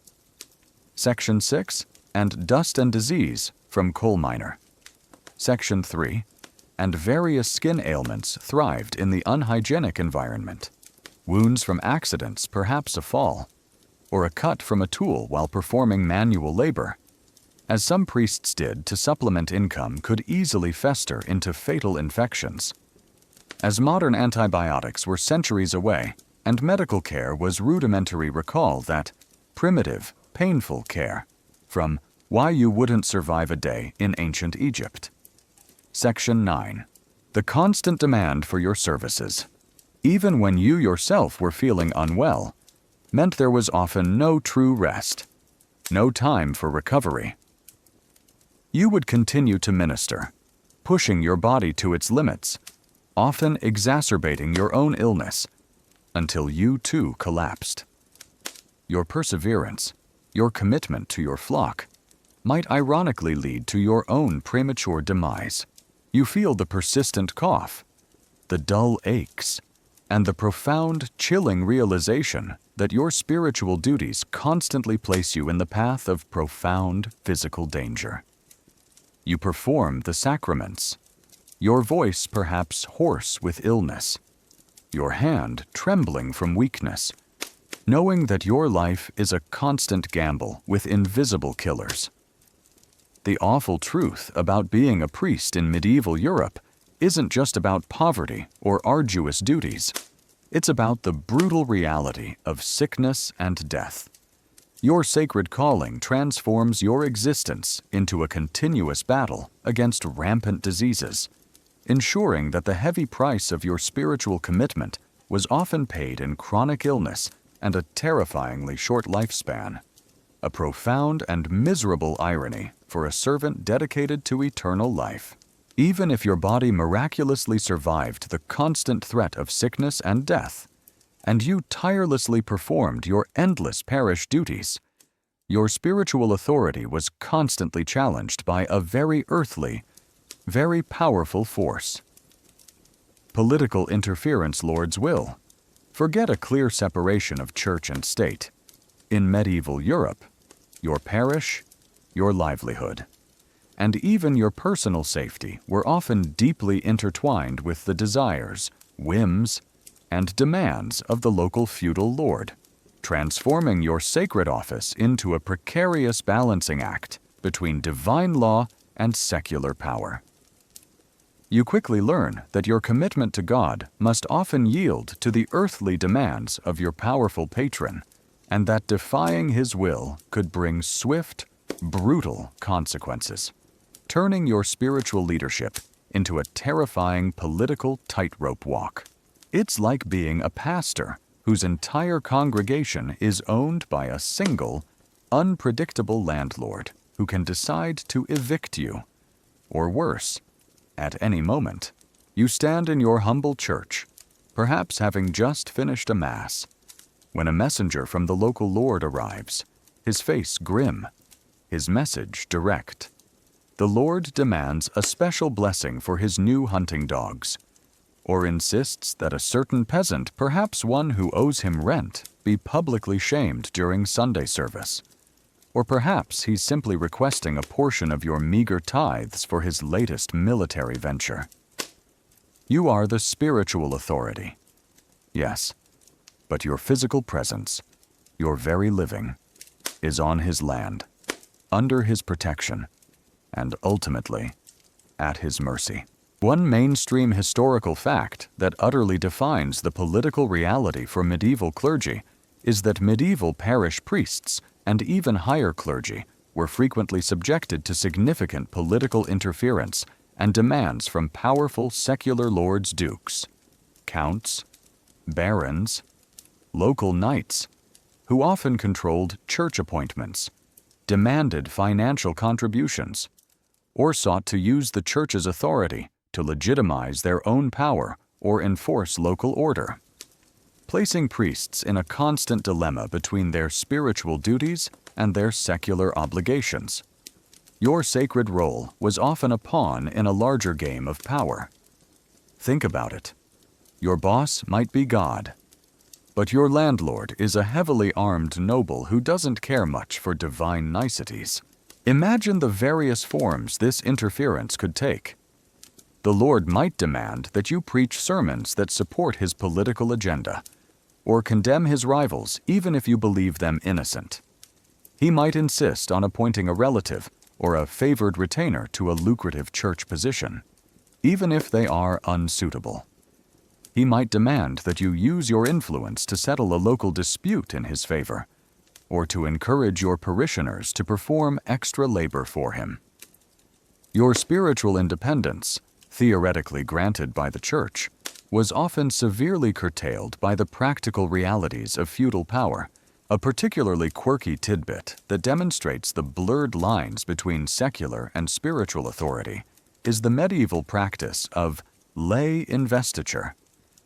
Section 6, and dust and disease from coal miner. Section 3, and various skin ailments thrived in the unhygienic environment. Wounds from accidents, perhaps a fall, or a cut from a tool while performing manual labor, as some priests did to supplement income, could easily fester into fatal infections. As modern antibiotics were centuries away and medical care was rudimentary, recall that primitive, painful care, from Why You Wouldn't Survive a Day in Ancient Egypt. Section 9. The constant demand for your services, even when you yourself were feeling unwell, meant there was often no true rest, no time for recovery. You would continue to minister, pushing your body to its limits, often exacerbating your own illness, until you too collapsed. Your perseverance, your commitment to your flock, might ironically lead to your own premature demise. You feel the persistent cough, the dull aches, and the profound, chilling realization that your spiritual duties constantly place you in the path of profound physical danger. You perform the sacraments, your voice perhaps hoarse with illness, your hand trembling from weakness, knowing that your life is a constant gamble with invisible killers. The awful truth about being a priest in medieval Europe isn't just about poverty or arduous duties. It's about the brutal reality of sickness and death. Your sacred calling transforms your existence into a continuous battle against rampant diseases, ensuring that the heavy price of your spiritual commitment was often paid in chronic illness and a terrifyingly short lifespan. A profound and miserable irony for a servant dedicated to eternal life. Even if your body miraculously survived the constant threat of sickness and death, and you tirelessly performed your endless parish duties, your spiritual authority was constantly challenged by a very earthly, very powerful force. Political interference lords will. Forget a clear separation of church and state. In medieval Europe, your parish, your livelihood, and even your personal safety were often deeply intertwined with the desires, whims, and demands of the local feudal lord, transforming your sacred office into a precarious balancing act between divine law and secular power. You quickly learn that your commitment to God must often yield to the earthly demands of your powerful patron, and that defying his will could bring swift, brutal consequences, turning your spiritual leadership into a terrifying political tightrope walk. It's like being a pastor whose entire congregation is owned by a single, unpredictable landlord who can decide to evict you, or worse, at any moment. You stand in your humble church, perhaps having just finished a mass, when a messenger from the local lord arrives, his face grim, his message direct. The Lord demands a special blessing for his new hunting dogs, or insists that a certain peasant, perhaps one who owes him rent, be publicly shamed during Sunday service. Or perhaps he's simply requesting a portion of your meager tithes for his latest military venture. You are the spiritual authority. Yes, but your physical presence, your very living, is on his land, under his protection, and ultimately, at his mercy. One mainstream historical fact that utterly defines the political reality for medieval clergy is that medieval parish priests and even higher clergy were frequently subjected to significant political interference and demands from powerful secular lords, dukes, counts, barons, local knights, who often controlled church appointments, demanded financial contributions, or sought to use the church's authority to legitimize their own power or enforce local order, placing priests in a constant dilemma between their spiritual duties and their secular obligations. Your sacred role was often a pawn in a larger game of power. Think about it. Your boss might be God, but your landlord is a heavily armed noble who doesn't care much for divine niceties. Imagine the various forms this interference could take. The Lord might demand that you preach sermons that support his political agenda, or condemn his rivals even if you believe them innocent. He might insist on appointing a relative or a favored retainer to a lucrative church position, even if they are unsuitable. He might demand that you use your influence to settle a local dispute in his favor, or to encourage your parishioners to perform extra labor for him. Your spiritual independence, theoretically granted by the Church, was often severely curtailed by the practical realities of feudal power. A particularly quirky tidbit that demonstrates the blurred lines between secular and spiritual authority is the medieval practice of lay investiture,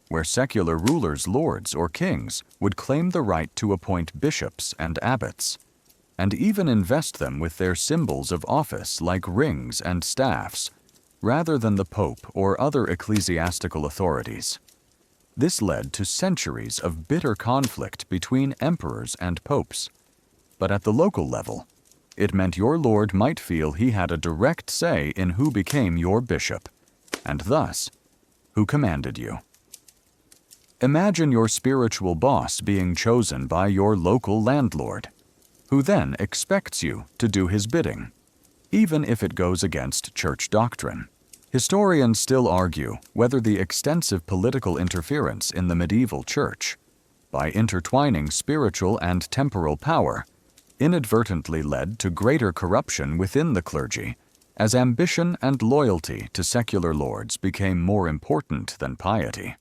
where secular rulers, lords, or kings would claim the right to appoint bishops and abbots, and even invest them with their symbols of office like rings and staffs, rather than the Pope or other ecclesiastical authorities. This led to centuries of bitter conflict between emperors and popes. But at the local level, it meant your lord might feel he had a direct say in who became your bishop, and thus, who commanded you. Imagine your spiritual boss being chosen by your local landlord, who then expects you to do his bidding, even if it goes against church doctrine. Historians still argue whether the extensive political interference in the medieval church, by intertwining spiritual and temporal power, inadvertently led to greater corruption within the clergy, as ambition and loyalty to secular lords became more important than piety,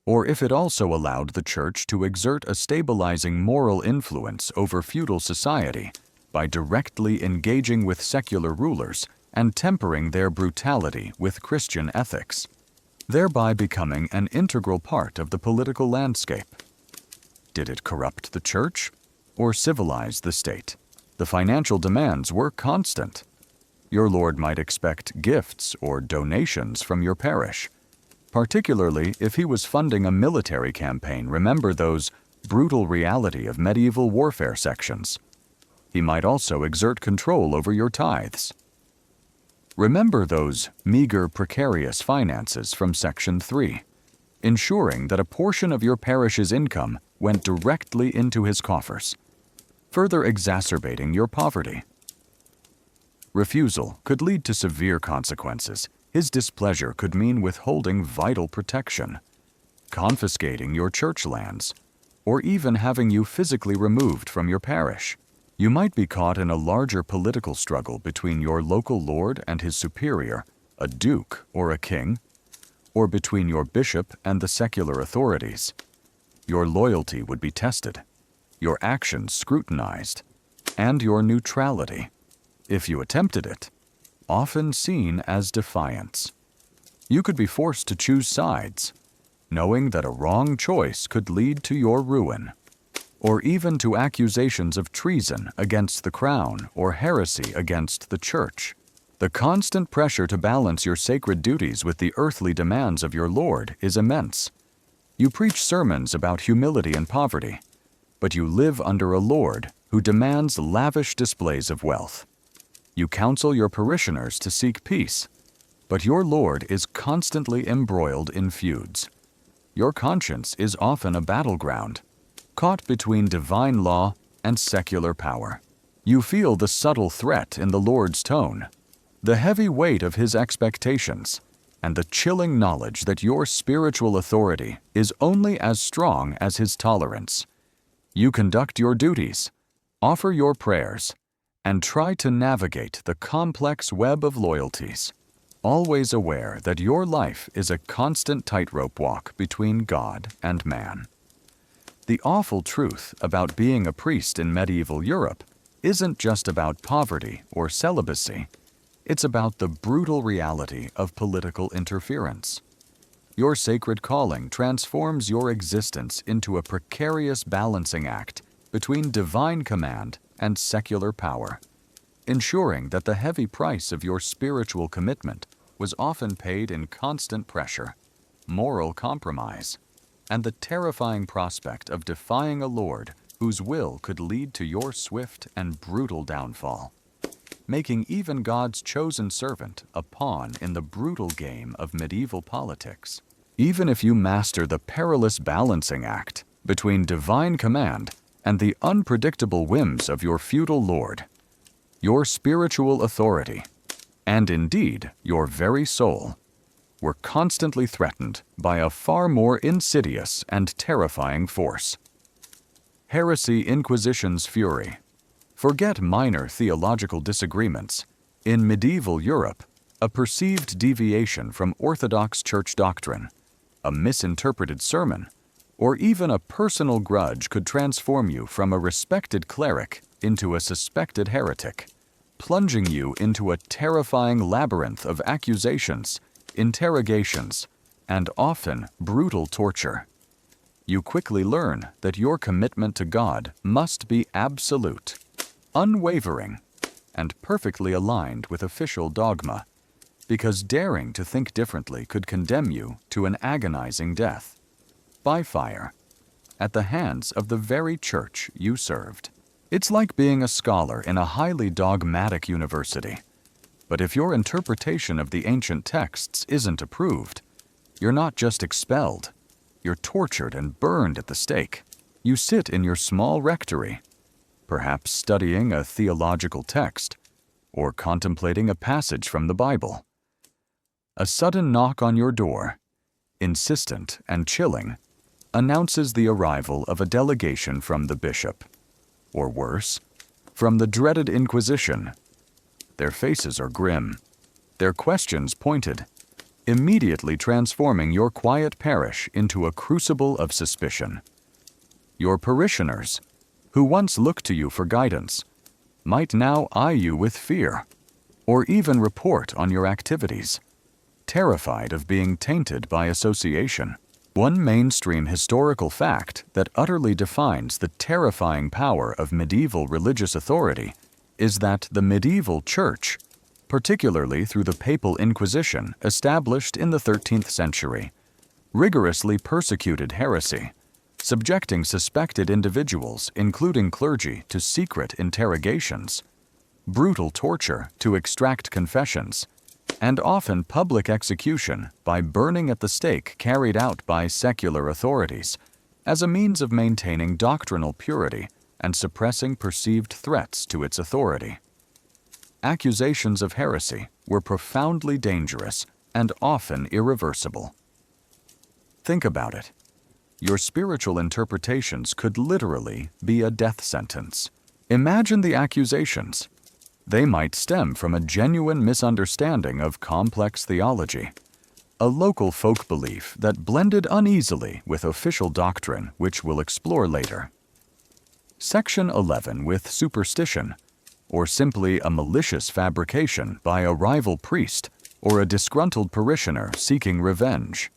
or if it also allowed the church to exert a stabilizing moral influence over feudal society by directly engaging with secular rulers and tempering their brutality with Christian ethics, thereby becoming an integral part of the political landscape. Did it corrupt the church or civilize the state? The financial demands were constant. Your lord might expect gifts or donations from your parish, particularly if he was funding a military campaign. Remember those brutal reality of medieval warfare sections. He might also exert control over your tithes. Remember those meager, precarious finances from Section 3, ensuring that a portion of your parish's income went directly into his coffers, further exacerbating your poverty. Refusal could lead to severe consequences. His displeasure could mean withholding vital protection, confiscating your church lands, or even having you physically removed from your parish. You might be caught in a larger political struggle between your local lord and his superior, a duke or a king, or between your bishop and the secular authorities. Your loyalty would be tested, your actions scrutinized, and your neutrality, if you attempted it, often seen as defiance. You could be forced to choose sides, knowing that a wrong choice could lead to your ruin, or even to accusations of treason against the crown or heresy against the church. The constant pressure to balance your sacred duties with the earthly demands of your Lord is immense. You preach sermons about humility and poverty, but you live under a Lord who demands lavish displays of wealth. You counsel your parishioners to seek peace, but your Lord is constantly embroiled in feuds. Your conscience is often a battleground, caught between divine law and secular power. You feel the subtle threat in the Lord's tone, the heavy weight of his expectations, and the chilling knowledge that your spiritual authority is only as strong as his tolerance. You conduct your duties, offer your prayers, and try to navigate the complex web of loyalties, always aware that your life is a constant tightrope walk between God and man. The awful truth about being a priest in medieval Europe isn't just about poverty or celibacy. It's about the brutal reality of political interference. Your sacred calling transforms your existence into a precarious balancing act between divine command and secular power, ensuring that the heavy price of your spiritual commitment was often paid in constant pressure, moral compromise, and the terrifying prospect of defying a Lord whose will could lead to your swift and brutal downfall, making even God's chosen servant a pawn in the brutal game of medieval politics. Even if you master the perilous balancing act between divine command and the unpredictable whims of your feudal lord, your spiritual authority, and indeed your very soul, were constantly threatened by a far more insidious and terrifying force: Heresy Inquisition's fury. Forget minor theological disagreements. In medieval Europe, a perceived deviation from Orthodox Church doctrine, a misinterpreted sermon, or even a personal grudge could transform you from a respected cleric into a suspected heretic, plunging you into a terrifying labyrinth of accusations, interrogations, and often brutal torture. You quickly learn that your commitment to God must be absolute, unwavering, and perfectly aligned with official dogma, because daring to think differently could condemn you to an agonizing death, by fire, at the hands of the very church you served. It's like being a scholar in a highly dogmatic university. But if your interpretation of the ancient texts isn't approved, you're not just expelled, you're tortured and burned at the stake. You sit in your small rectory, perhaps studying a theological text or contemplating a passage from the Bible. A sudden knock on your door, insistent and chilling, announces the arrival of a delegation from the bishop, or worse, from the dreaded Inquisition. Their faces are grim, their questions pointed, immediately transforming your quiet parish into a crucible of suspicion. Your parishioners, who once looked to you for guidance, might now eye you with fear, or even report on your activities, terrified of being tainted by association. One mainstream historical fact that utterly defines the terrifying power of medieval religious authority is that the medieval church, particularly through the Papal Inquisition established in the 13th century, rigorously persecuted heresy, subjecting suspected individuals, including clergy, to secret interrogations, brutal torture to extract confessions, and often public execution by burning at the stake carried out by secular authorities as a means of maintaining doctrinal purity and suppressing perceived threats to its authority. Accusations of heresy were profoundly dangerous and often irreversible. Think about it. Your spiritual interpretations could literally be a death sentence. Imagine the accusations. They might stem from a genuine misunderstanding of complex theology, a local folk belief that blended uneasily with official doctrine, which we'll explore later. Section 11 with superstition, or simply a malicious fabrication by a rival priest or a disgruntled parishioner seeking revenge.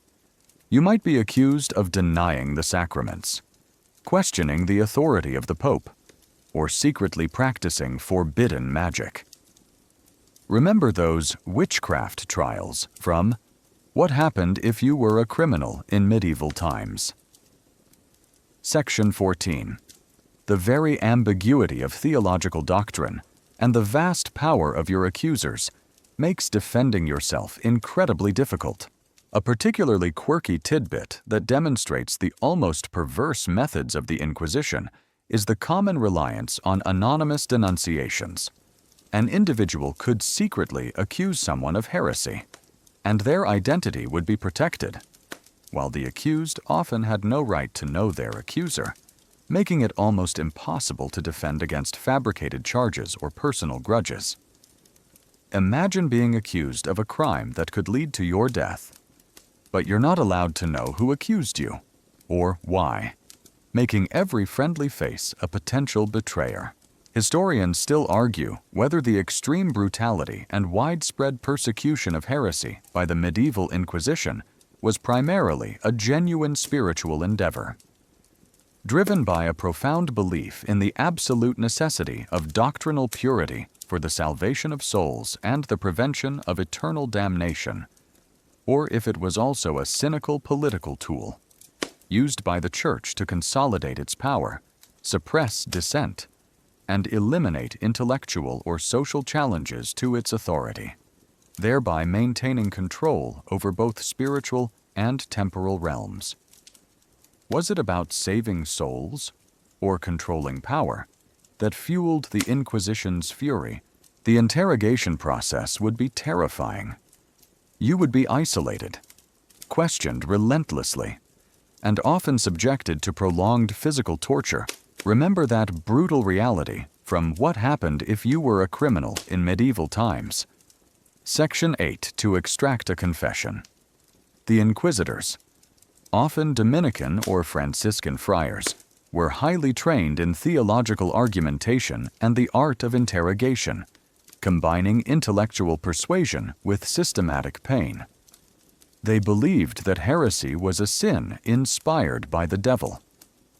You might be accused of denying the sacraments, questioning the authority of the Pope, or secretly practicing forbidden magic. Remember those witchcraft trials from What Happened If You Were a Criminal in Medieval Times. Section 14. The very ambiguity of theological doctrine and the vast power of your accusers makes defending yourself incredibly difficult. A particularly quirky tidbit that demonstrates the almost perverse methods of the Inquisition is the common reliance on anonymous denunciations. An individual could secretly accuse someone of heresy, and their identity would be protected, while the accused often had no right to know their accuser, making it almost impossible to defend against fabricated charges or personal grudges. Imagine being accused of a crime that could lead to your death, but you're not allowed to know who accused you, or why, making every friendly face a potential betrayer. Historians still argue whether the extreme brutality and widespread persecution of heresy by the medieval Inquisition was primarily a genuine spiritual endeavor. Driven by a profound belief in the absolute necessity of doctrinal purity for the salvation of souls and the prevention of eternal damnation, or if it was also a cynical political tool, used by the Church to consolidate its power, suppress dissent, and eliminate intellectual or social challenges to its authority, thereby maintaining control over both spiritual and temporal realms. Was it about saving souls or controlling power that fueled the Inquisition's fury? The interrogation process would be terrifying. You would be isolated, questioned relentlessly, and often subjected to prolonged physical torture Remember that brutal reality from What Happened If You Were a Criminal in Medieval Times. Section 8. To extract a confession. The inquisitors, often Dominican or Franciscan friars, were highly trained in theological argumentation and the art of interrogation, combining intellectual persuasion with systematic pain. They believed that heresy was a sin inspired by the devil,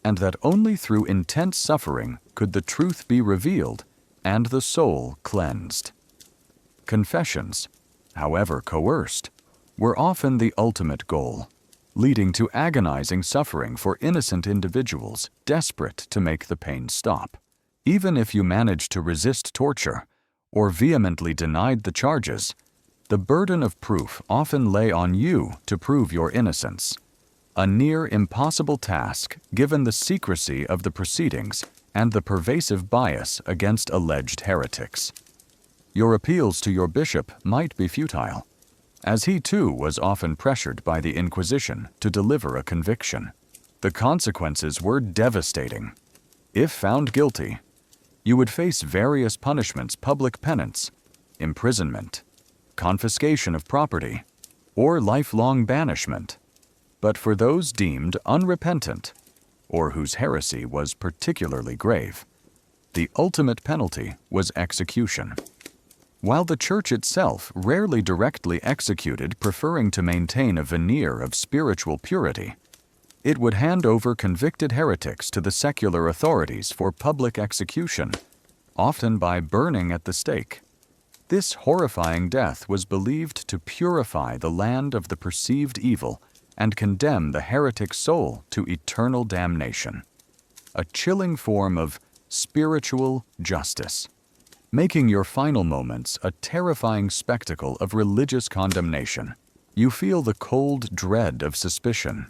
and that only through intense suffering could the truth be revealed and the soul cleansed. Confessions, however coerced, were often the ultimate goal, leading to agonizing suffering for innocent individuals desperate to make the pain stop. Even if you managed to resist torture or vehemently denied the charges, the burden of proof often lay on you to prove your innocence, a near impossible task given the secrecy of the proceedings and the pervasive bias against alleged heretics. Your appeals to your bishop might be futile, as he too was often pressured by the Inquisition to deliver a conviction. The consequences were devastating. If found guilty, you would face various punishments: public penance, imprisonment, confiscation of property, or lifelong banishment. But for those deemed unrepentant, or whose heresy was particularly grave, the ultimate penalty was execution. While the Church itself rarely directly executed, preferring to maintain a veneer of spiritual purity, it would hand over convicted heretics to the secular authorities for public execution, often by burning at the stake. This horrifying death was believed to purify the land of the perceived evil and condemn the heretic soul to eternal damnation, a chilling form of spiritual justice, making your final moments a terrifying spectacle of religious condemnation. You feel the cold dread of suspicion,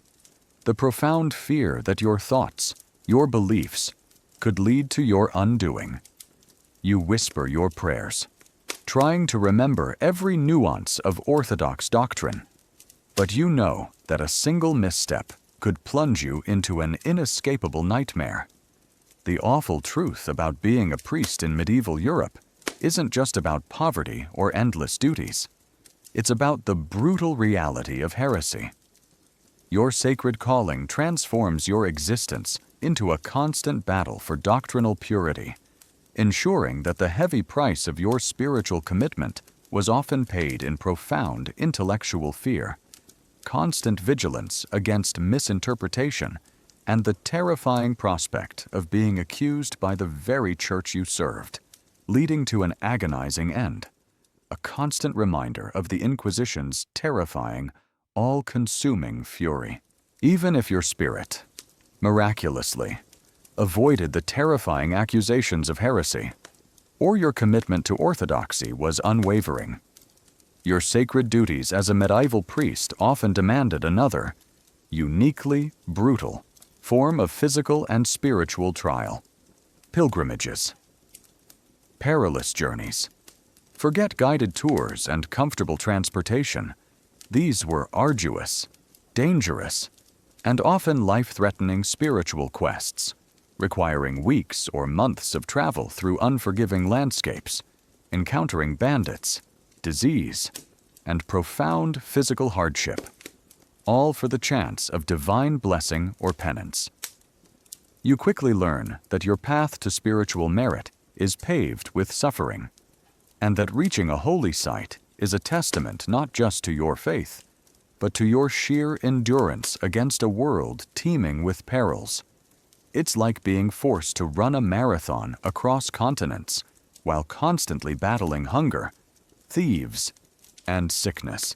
the profound fear that your thoughts, your beliefs, could lead to your undoing. You whisper your prayers, trying to remember every nuance of orthodox doctrine, but you know that a single misstep could plunge you into an inescapable nightmare. The awful truth about being a priest in medieval Europe isn't just about poverty or endless duties. It's about the brutal reality of heresy. Your sacred calling transforms your existence into a constant battle for doctrinal purity, ensuring that the heavy price of your spiritual commitment was often paid in profound intellectual fear, constant vigilance against misinterpretation, and the terrifying prospect of being accused by the very church you served, leading to an agonizing end, a constant reminder of the Inquisition's terrifying, all-consuming fury. Even if your spirit, miraculously, avoided the terrifying accusations of heresy, or your commitment to orthodoxy was unwavering, your sacred duties as a medieval priest often demanded another, uniquely brutal, form of physical and spiritual trial: pilgrimages. Perilous journeys. Forget guided tours and comfortable transportation. These were arduous, dangerous, and often life-threatening spiritual quests, requiring weeks or months of travel through unforgiving landscapes, encountering bandits, disease, and profound physical hardship, all for the chance of divine blessing or penance. You quickly learn that your path to spiritual merit is paved with suffering, and that reaching a holy site is a testament not just to your faith, but to your sheer endurance against a world teeming with perils. It's like being forced to run a marathon across continents while constantly battling hunger, thieves, and sickness,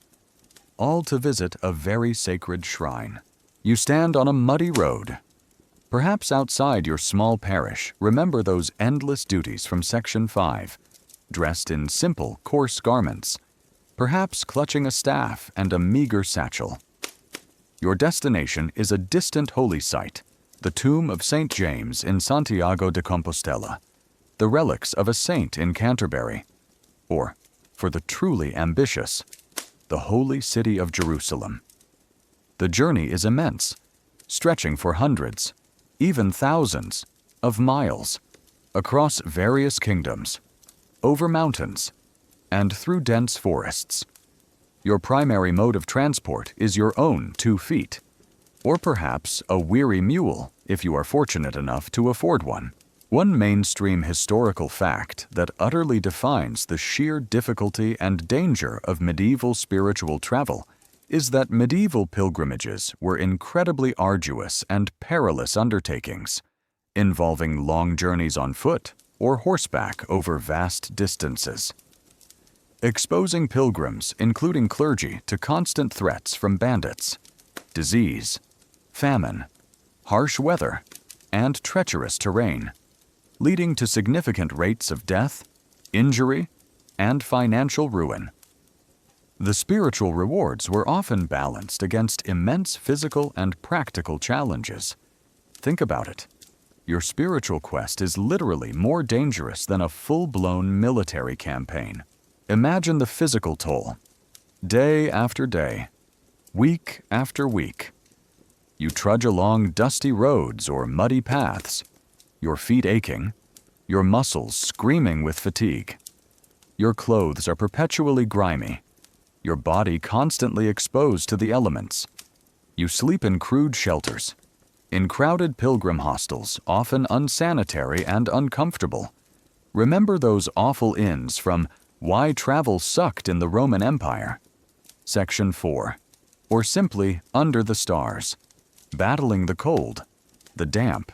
all to visit a very sacred shrine. You stand on a muddy road. Perhaps outside your small parish, remember those endless duties from Section 5, dressed in simple, coarse garments, perhaps clutching a staff and a meager satchel. Your destination is a distant holy site, the tomb of St. James in Santiago de Compostela, the relics of a saint in Canterbury, or, for the truly ambitious, the holy city of Jerusalem. The journey is immense, stretching for hundreds, even thousands, of miles, across various kingdoms, over mountains, and through dense forests. Your primary mode of transport is your own 2 feet, or perhaps a weary mule if you are fortunate enough to afford one. One mainstream historical fact that utterly defines the sheer difficulty and danger of medieval spiritual travel is that medieval pilgrimages were incredibly arduous and perilous undertakings, involving long journeys on foot or horseback over vast distances, exposing pilgrims, including clergy, to constant threats from bandits, disease, famine, harsh weather, and treacherous terrain, leading to significant rates of death, injury, and financial ruin. The spiritual rewards were often balanced against immense physical and practical challenges. Think about it. Your spiritual quest is literally more dangerous than a full-blown military campaign. Imagine the physical toll. Day after day, week after week, you trudge along dusty roads or muddy paths, your feet aching, your muscles screaming with fatigue. Your clothes are perpetually grimy, your body constantly exposed to the elements. You sleep in crude shelters, in crowded pilgrim hostels, often unsanitary and uncomfortable. Remember those awful inns from Why Travel Sucked in the Roman Empire, Section 4, or simply Under the Stars, battling the cold, the damp,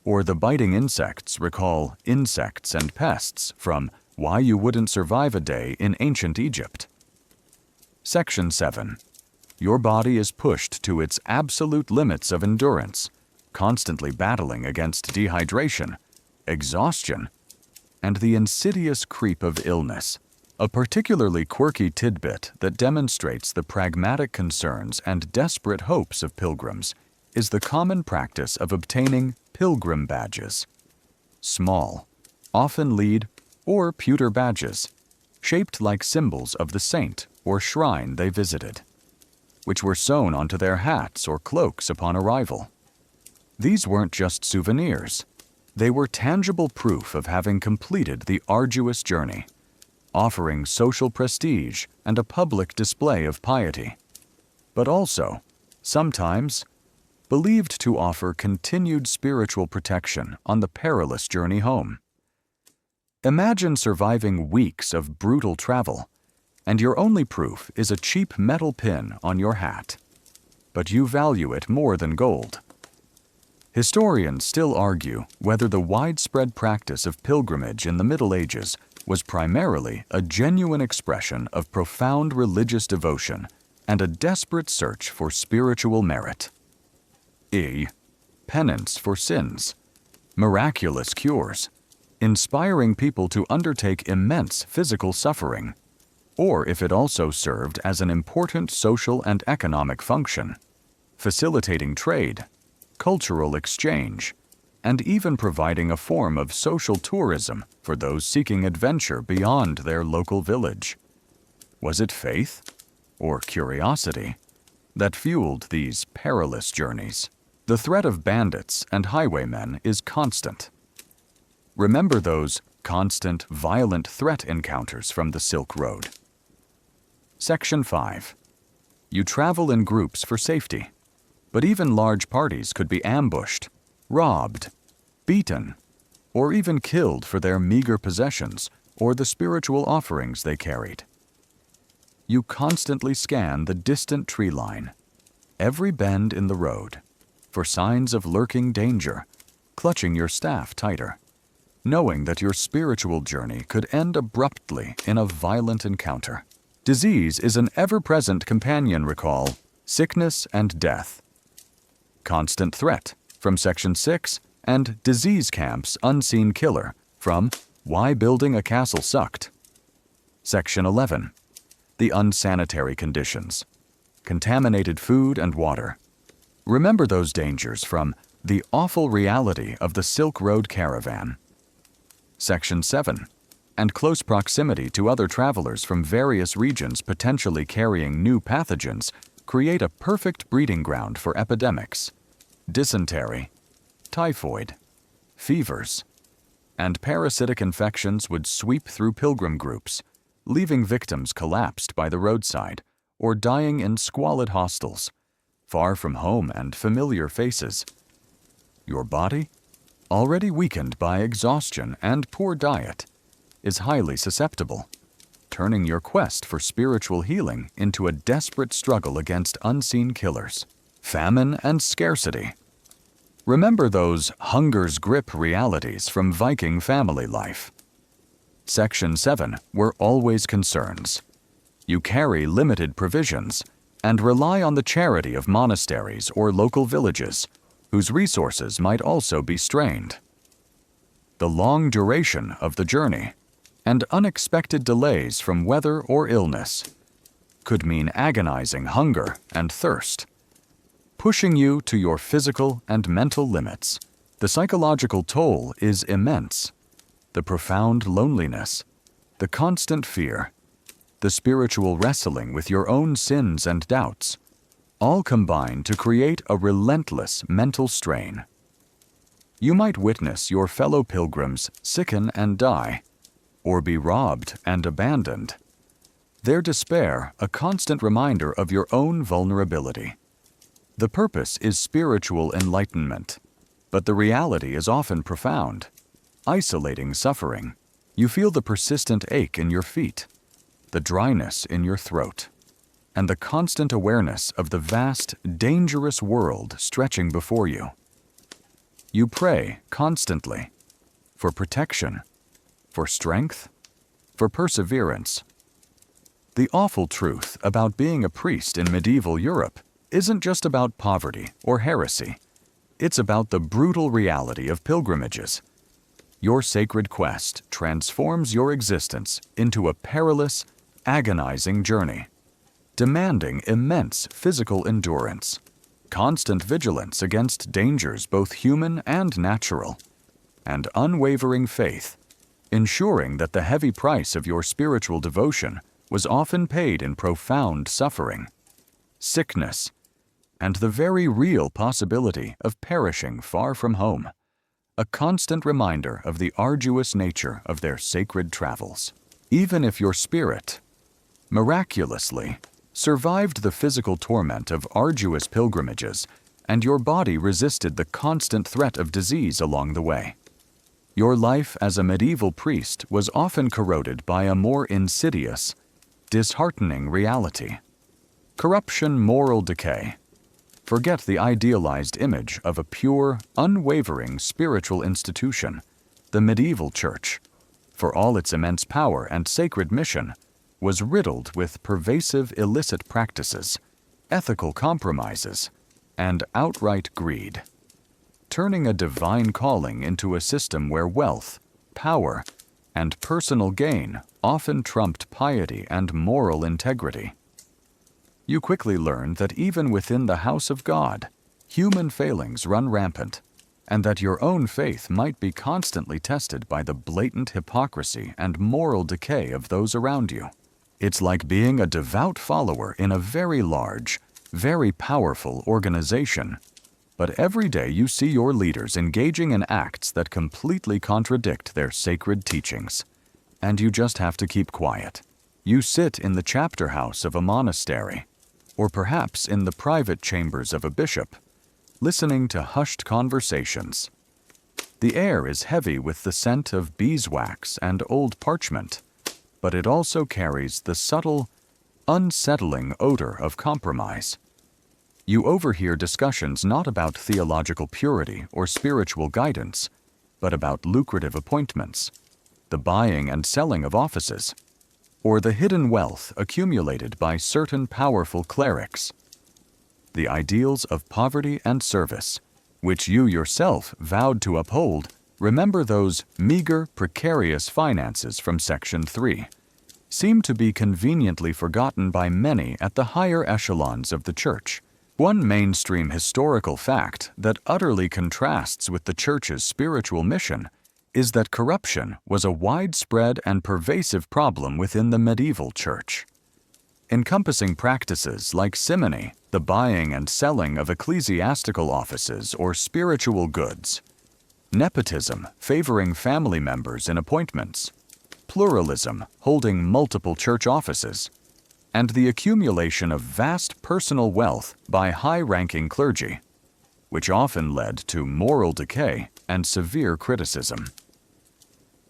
or the biting insects. Recall Insects and Pests from Why You Wouldn't Survive a Day in Ancient Egypt. Section 7. Your body is pushed to its absolute limits of endurance, constantly battling against dehydration, exhaustion, and the insidious creep of illness. A particularly quirky tidbit that demonstrates the pragmatic concerns and desperate hopes of pilgrims is the common practice of obtaining pilgrim badges. Small, often lead or pewter badges, shaped like symbols of the saint or shrine they visited, which were sewn onto their hats or cloaks upon arrival. These weren't just souvenirs. They were tangible proof of having completed the arduous journey, offering social prestige and a public display of piety, but also, sometimes, believed to offer continued spiritual protection on the perilous journey home. Imagine surviving weeks of brutal travel, and your only proof is a cheap metal pin on your hat, but you value it more than gold. Historians still argue whether the widespread practice of pilgrimage in the Middle Ages was primarily a genuine expression of profound religious devotion and a desperate search for spiritual merit. Penance for sins, miraculous cures, inspiring people to undertake immense physical suffering, or if it also served as an important social and economic function, facilitating trade, cultural exchange, and even providing a form of social tourism for those seeking adventure beyond their local village. Was it faith, or curiosity, that fueled these perilous journeys? The threat of bandits and highwaymen is constant. Remember those constant, violent threat encounters from the Silk Road. Section 5. You travel in groups for safety, but even large parties could be ambushed, robbed, beaten, or even killed for their meager possessions or the spiritual offerings they carried. You constantly scan the distant tree line, every bend in the road, for signs of lurking danger, clutching your staff tighter, knowing that your spiritual journey could end abruptly in a violent encounter. Disease is an ever-present companion. Recall sickness and death. Constant threat from Section 6 and Disease Camp's Unseen Killer from Why Building a Castle Sucked. Section 11. The unsanitary conditions. Contaminated food and water. Remember those dangers from The Awful Reality of the Silk Road Caravan. Section 7. And close proximity to other travelers from various regions potentially carrying new pathogens create a perfect breeding ground for epidemics. Dysentery, typhoid, fevers, and parasitic infections would sweep through pilgrim groups, leaving victims collapsed by the roadside or dying in squalid hostels, far from home and familiar faces. Your body, already weakened by exhaustion and poor diet, is highly susceptible, turning your quest for spiritual healing into a desperate struggle against unseen killers, famine and scarcity. Remember those hunger's grip realities from Viking family life. Section 7 were always concerns. You carry limited provisions and rely on the charity of monasteries or local villages, whose resources might also be strained. The long duration of the journey and unexpected delays from weather or illness could mean agonizing hunger and thirst, pushing you to your physical and mental limits. The psychological toll is immense. The profound loneliness, the constant fear, the spiritual wrestling with your own sins and doubts, all combine to create a relentless mental strain. You might witness your fellow pilgrims sicken and die, or be robbed and abandoned, their despair a constant reminder of your own vulnerability. The purpose is spiritual enlightenment, but the reality is often profound, isolating suffering. You feel the persistent ache in your feet, the dryness in your throat, and the constant awareness of the vast, dangerous world stretching before you. You pray constantly for protection, for strength, for perseverance. The awful truth about being a priest in medieval Europe isn't just about poverty or heresy. It's about the brutal reality of pilgrimages. Your sacred quest transforms your existence into a perilous, agonizing journey, demanding immense physical endurance, constant vigilance against dangers both human and natural, and unwavering faith, ensuring that the heavy price of your spiritual devotion was often paid in profound suffering, sickness, and the very real possibility of perishing far from home, a constant reminder of the arduous nature of their sacred travels. Even if your spirit, miraculously, survived the physical torment of arduous pilgrimages and your body resisted the constant threat of disease along the way, your life as a medieval priest was often corroded by a more insidious, disheartening reality. Corruption, moral decay. Forget the idealized image of a pure, unwavering spiritual institution, the medieval church, for all its immense power and sacred mission, was riddled with pervasive illicit practices, ethical compromises, and outright greed, turning a divine calling into a system where wealth, power, and personal gain often trumped piety and moral integrity. You quickly learned that even within the house of God, human failings run rampant, and that your own faith might be constantly tested by the blatant hypocrisy and moral decay of those around you. It's like being a devout follower in a very large, very powerful organization, but every day you see your leaders engaging in acts that completely contradict their sacred teachings, and you just have to keep quiet. You sit in the chapter house of a monastery, or perhaps in the private chambers of a bishop, listening to hushed conversations. The air is heavy with the scent of beeswax and old parchment, but it also carries the subtle, unsettling odor of compromise. You overhear discussions not about theological purity or spiritual guidance, but about lucrative appointments, the buying and selling of offices, or the hidden wealth accumulated by certain powerful clerics. The ideals of poverty and service, which you yourself vowed to uphold, remember those meager, precarious finances from Section 3, seem to be conveniently forgotten by many at the higher echelons of the Church. One mainstream historical fact that utterly contrasts with the Church's spiritual mission is that corruption was a widespread and pervasive problem within the medieval Church, encompassing practices like simony, the buying and selling of ecclesiastical offices or spiritual goods. nepotism favoring family members in appointments, pluralism holding multiple church offices, and the accumulation of vast personal wealth by high-ranking clergy, which often led to moral decay and severe criticism.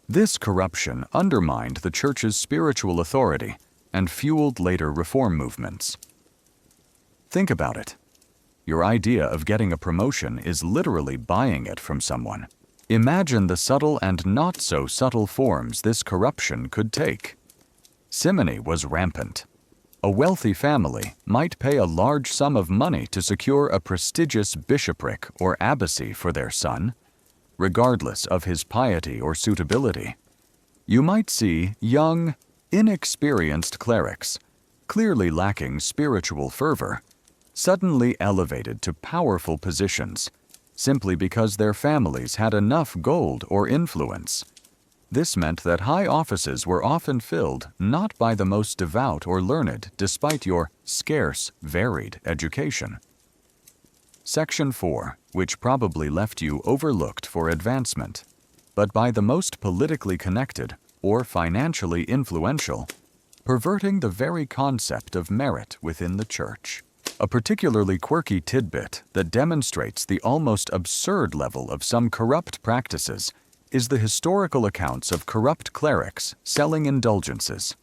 This corruption undermined the Church's spiritual authority and fueled later reform movements. Think about it. Your idea of getting a promotion is literally buying it from someone. Imagine the subtle and not-so-subtle forms this corruption could take. Simony was rampant. A wealthy family might pay a large sum of money to secure a prestigious bishopric or abbacy for their son, regardless of his piety or suitability. You might see young, inexperienced clerics, clearly lacking spiritual fervor, suddenly elevated to powerful positions simply because their families had enough gold or influence. This meant that high offices were often filled not by the most devout or learned despite your scarce, varied education. Section 4, which probably left you overlooked for advancement, but by the most politically connected or financially influential, perverting the very concept of merit within the Church. A particularly quirky tidbit that demonstrates the almost absurd level of some corrupt practices is the historical accounts of corrupt clerics selling indulgences,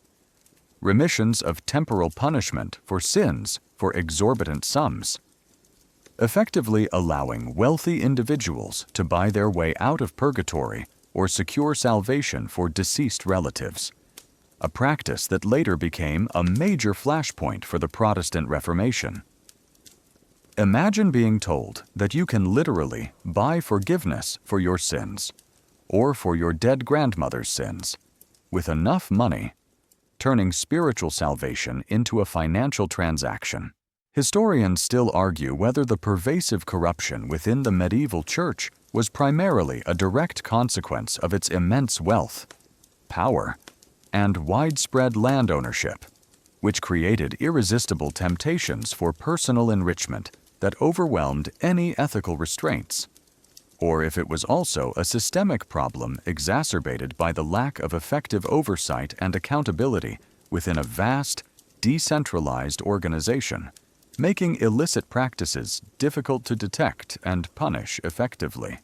remissions of temporal punishment for sins for exorbitant sums, effectively allowing wealthy individuals to buy their way out of purgatory or secure salvation for deceased relatives, a practice that later became a major flashpoint for the Protestant Reformation. Imagine being told that you can literally buy forgiveness for your sins, or for your dead grandmother's sins, with enough money, turning spiritual salvation into a financial transaction. Historians still argue whether the pervasive corruption within the medieval church was primarily a direct consequence of its immense wealth, power, and widespread land ownership, which created irresistible temptations for personal enrichment that overwhelmed any ethical restraints, or if it was also a systemic problem exacerbated by the lack of effective oversight and accountability within a vast, decentralized organization, making illicit practices difficult to detect and punish effectively.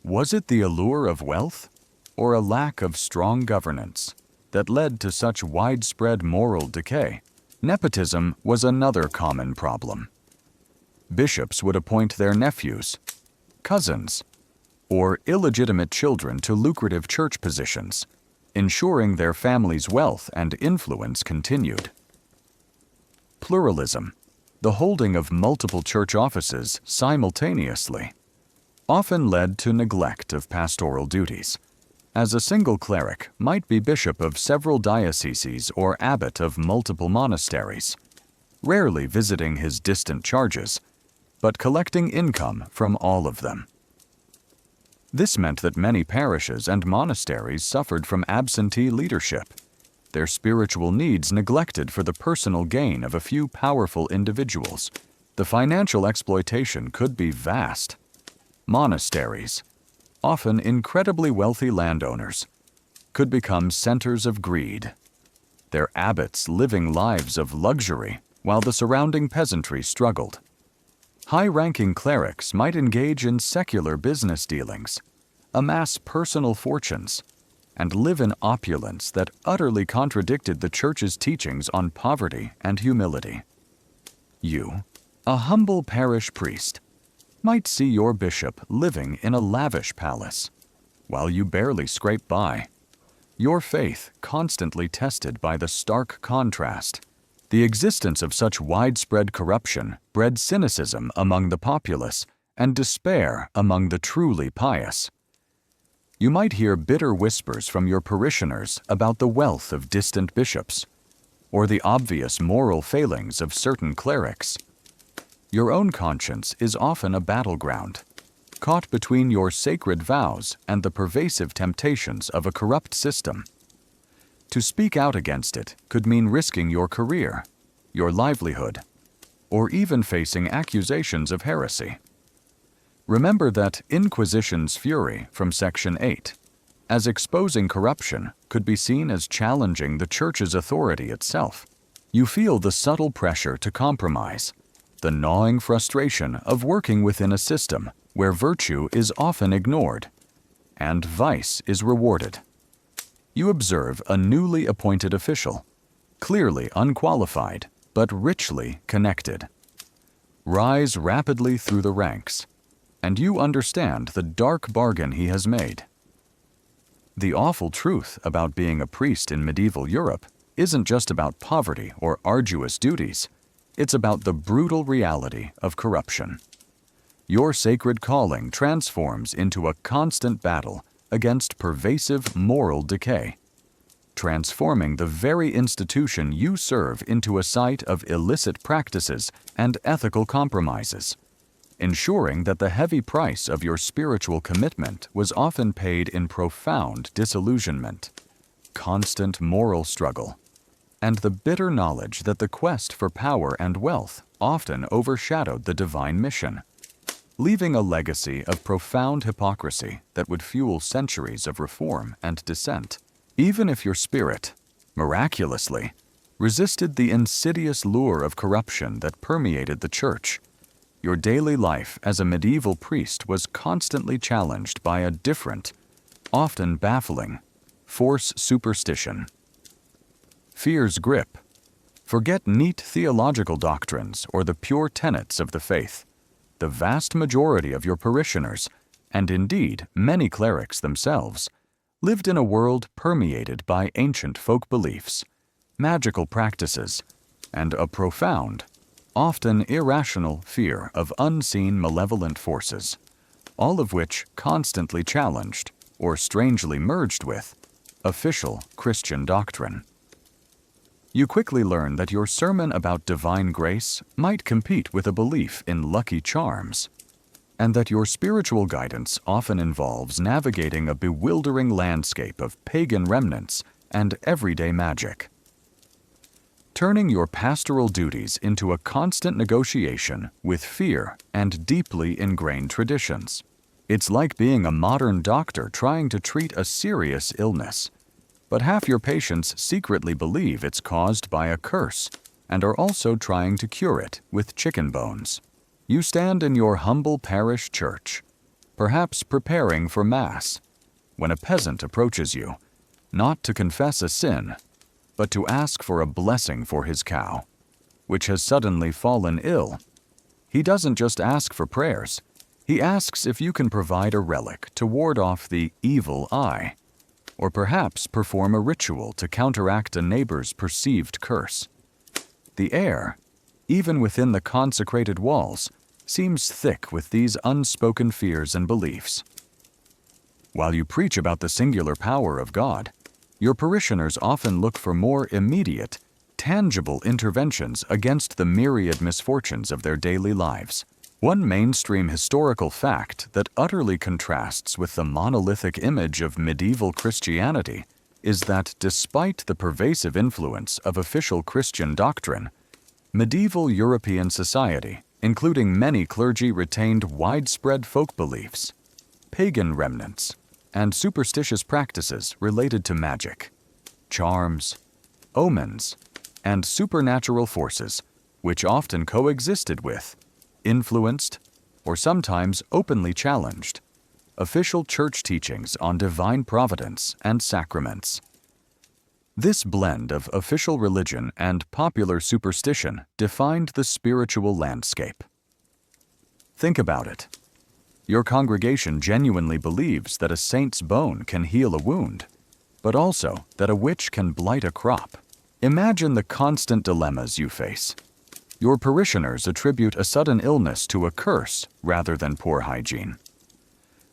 Was it the allure of wealth, or a lack of strong governance, that led to such widespread moral decay? Nepotism was another common problem. Bishops would appoint their nephews, cousins, or illegitimate children to lucrative church positions, ensuring their family's wealth and influence continued. Pluralism, the holding of multiple church offices simultaneously, often led to neglect of pastoral duties, as a single cleric might be bishop of several dioceses or abbot of multiple monasteries, rarely visiting his distant charges, but collecting income from all of them. This meant that many parishes and monasteries suffered from absentee leadership, their spiritual needs neglected for the personal gain of a few powerful individuals. The financial exploitation could be vast. Monasteries, often incredibly wealthy landowners, could become centers of greed, their abbots living lives of luxury while the surrounding peasantry struggled. High-ranking clerics might engage in secular business dealings, amass personal fortunes, and live in opulence that utterly contradicted the Church's teachings on poverty and humility. You, a humble parish priest, might see your bishop living in a lavish palace, while you barely scrape by, your faith constantly tested by the stark contrast. The existence of such widespread corruption bred cynicism among the populace and despair among the truly pious. You might hear bitter whispers from your parishioners about the wealth of distant bishops, or the obvious moral failings of certain clerics. Your own conscience is often a battleground, caught between your sacred vows and the pervasive temptations of a corrupt system. To speak out against it could mean risking your career, your livelihood, or even facing accusations of heresy. Remember that Inquisition's fury from Section 8, as exposing corruption, could be seen as challenging the Church's authority itself. You feel the subtle pressure to compromise, the gnawing frustration of working within a system where virtue is often ignored and vice is rewarded. You observe a newly appointed official, clearly unqualified but richly connected, rise rapidly through the ranks, and you understand the dark bargain he has made. The awful truth about being a priest in medieval Europe isn't just about poverty or arduous duties. It's about the brutal reality of corruption. Your sacred calling transforms into a constant battle against pervasive moral decay, transforming the very institution you serve into a site of illicit practices and ethical compromises, ensuring that the heavy price of your spiritual commitment was often paid in profound disillusionment, constant moral struggle, and the bitter knowledge that the quest for power and wealth often overshadowed the divine mission, leaving a legacy of profound hypocrisy that would fuel centuries of reform and dissent. Even if your spirit, miraculously, resisted the insidious lure of corruption that permeated the Church, your daily life as a medieval priest was constantly challenged by a different, often baffling, force superstition. Fear's grip. Forget neat theological doctrines or the pure tenets of the faith. The vast majority of your parishioners, and indeed many clerics themselves, lived in a world permeated by ancient folk beliefs, magical practices, and a profound, often irrational fear of unseen malevolent forces, all of which constantly challenged, or strangely merged with, official Christian doctrine. You quickly learn that your sermon about divine grace might compete with a belief in lucky charms, and that your spiritual guidance often involves navigating a bewildering landscape of pagan remnants and everyday magic, turning your pastoral duties into a constant negotiation with fear and deeply ingrained traditions. It's like being a modern doctor trying to treat a serious illness, but half your patients secretly believe it's caused by a curse and are also trying to cure it with chicken bones. You stand in your humble parish church, perhaps preparing for Mass, when a peasant approaches you, not to confess a sin, but to ask for a blessing for his cow, which has suddenly fallen ill. He doesn't just ask for prayers, he asks if you can provide a relic to ward off the evil eye, or perhaps perform a ritual to counteract a neighbor's perceived curse. The air, even within the consecrated walls, seems thick with these unspoken fears and beliefs. While you preach about the singular power of God, your parishioners often look for more immediate, tangible interventions against the myriad misfortunes of their daily lives. One mainstream historical fact that utterly contrasts with the monolithic image of medieval Christianity is that despite the pervasive influence of official Christian doctrine, medieval European society, including many clergy, retained widespread folk beliefs, pagan remnants, and superstitious practices related to magic, charms, omens, and supernatural forces, which often coexisted with, influenced, or sometimes openly challenged, official church teachings on divine providence and sacraments. This blend of official religion and popular superstition defined the spiritual landscape. Think about it. Your congregation genuinely believes that a saint's bone can heal a wound, but also that a witch can blight a crop. Imagine the constant dilemmas you face. Your parishioners attribute a sudden illness to a curse rather than poor hygiene.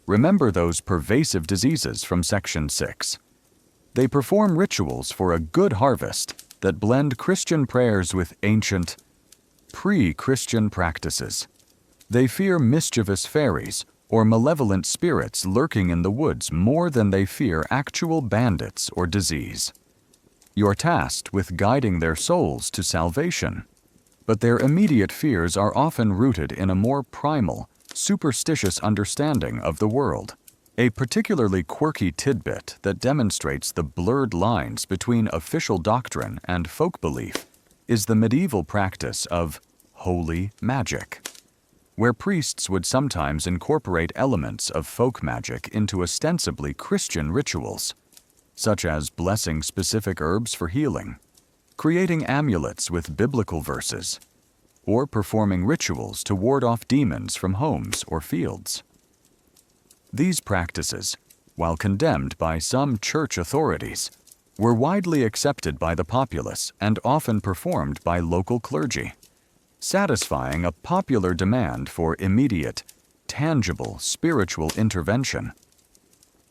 Remember those pervasive diseases from Section 6. They perform rituals for a good harvest that blend Christian prayers with ancient, pre-Christian practices. They fear mischievous fairies or malevolent spirits lurking in the woods more than they fear actual bandits or disease. You're tasked with guiding their souls to salvation, but their immediate fears are often rooted in a more primal, superstitious understanding of the world. A particularly quirky tidbit that demonstrates the blurred lines between official doctrine and folk belief is the medieval practice of holy magic, where priests would sometimes incorporate elements of folk magic into ostensibly Christian rituals, such as blessing specific herbs for healing, creating amulets with biblical verses, or performing rituals to ward off demons from homes or fields. These practices, while condemned by some church authorities, were widely accepted by the populace and often performed by local clergy, satisfying a popular demand for immediate, tangible spiritual intervention.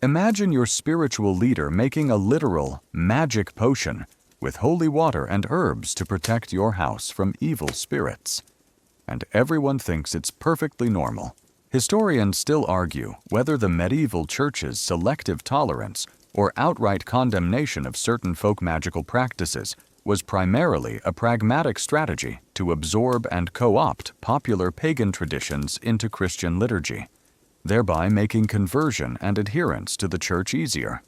Imagine your spiritual leader making a literal magic potion with holy water and herbs to protect your house from evil spirits. And everyone thinks it's perfectly normal. Historians still argue whether the medieval church's selective tolerance or outright condemnation of certain folk magical practices was primarily a pragmatic strategy to absorb and co-opt popular pagan traditions into Christian liturgy, thereby making conversion and adherence to the church easier,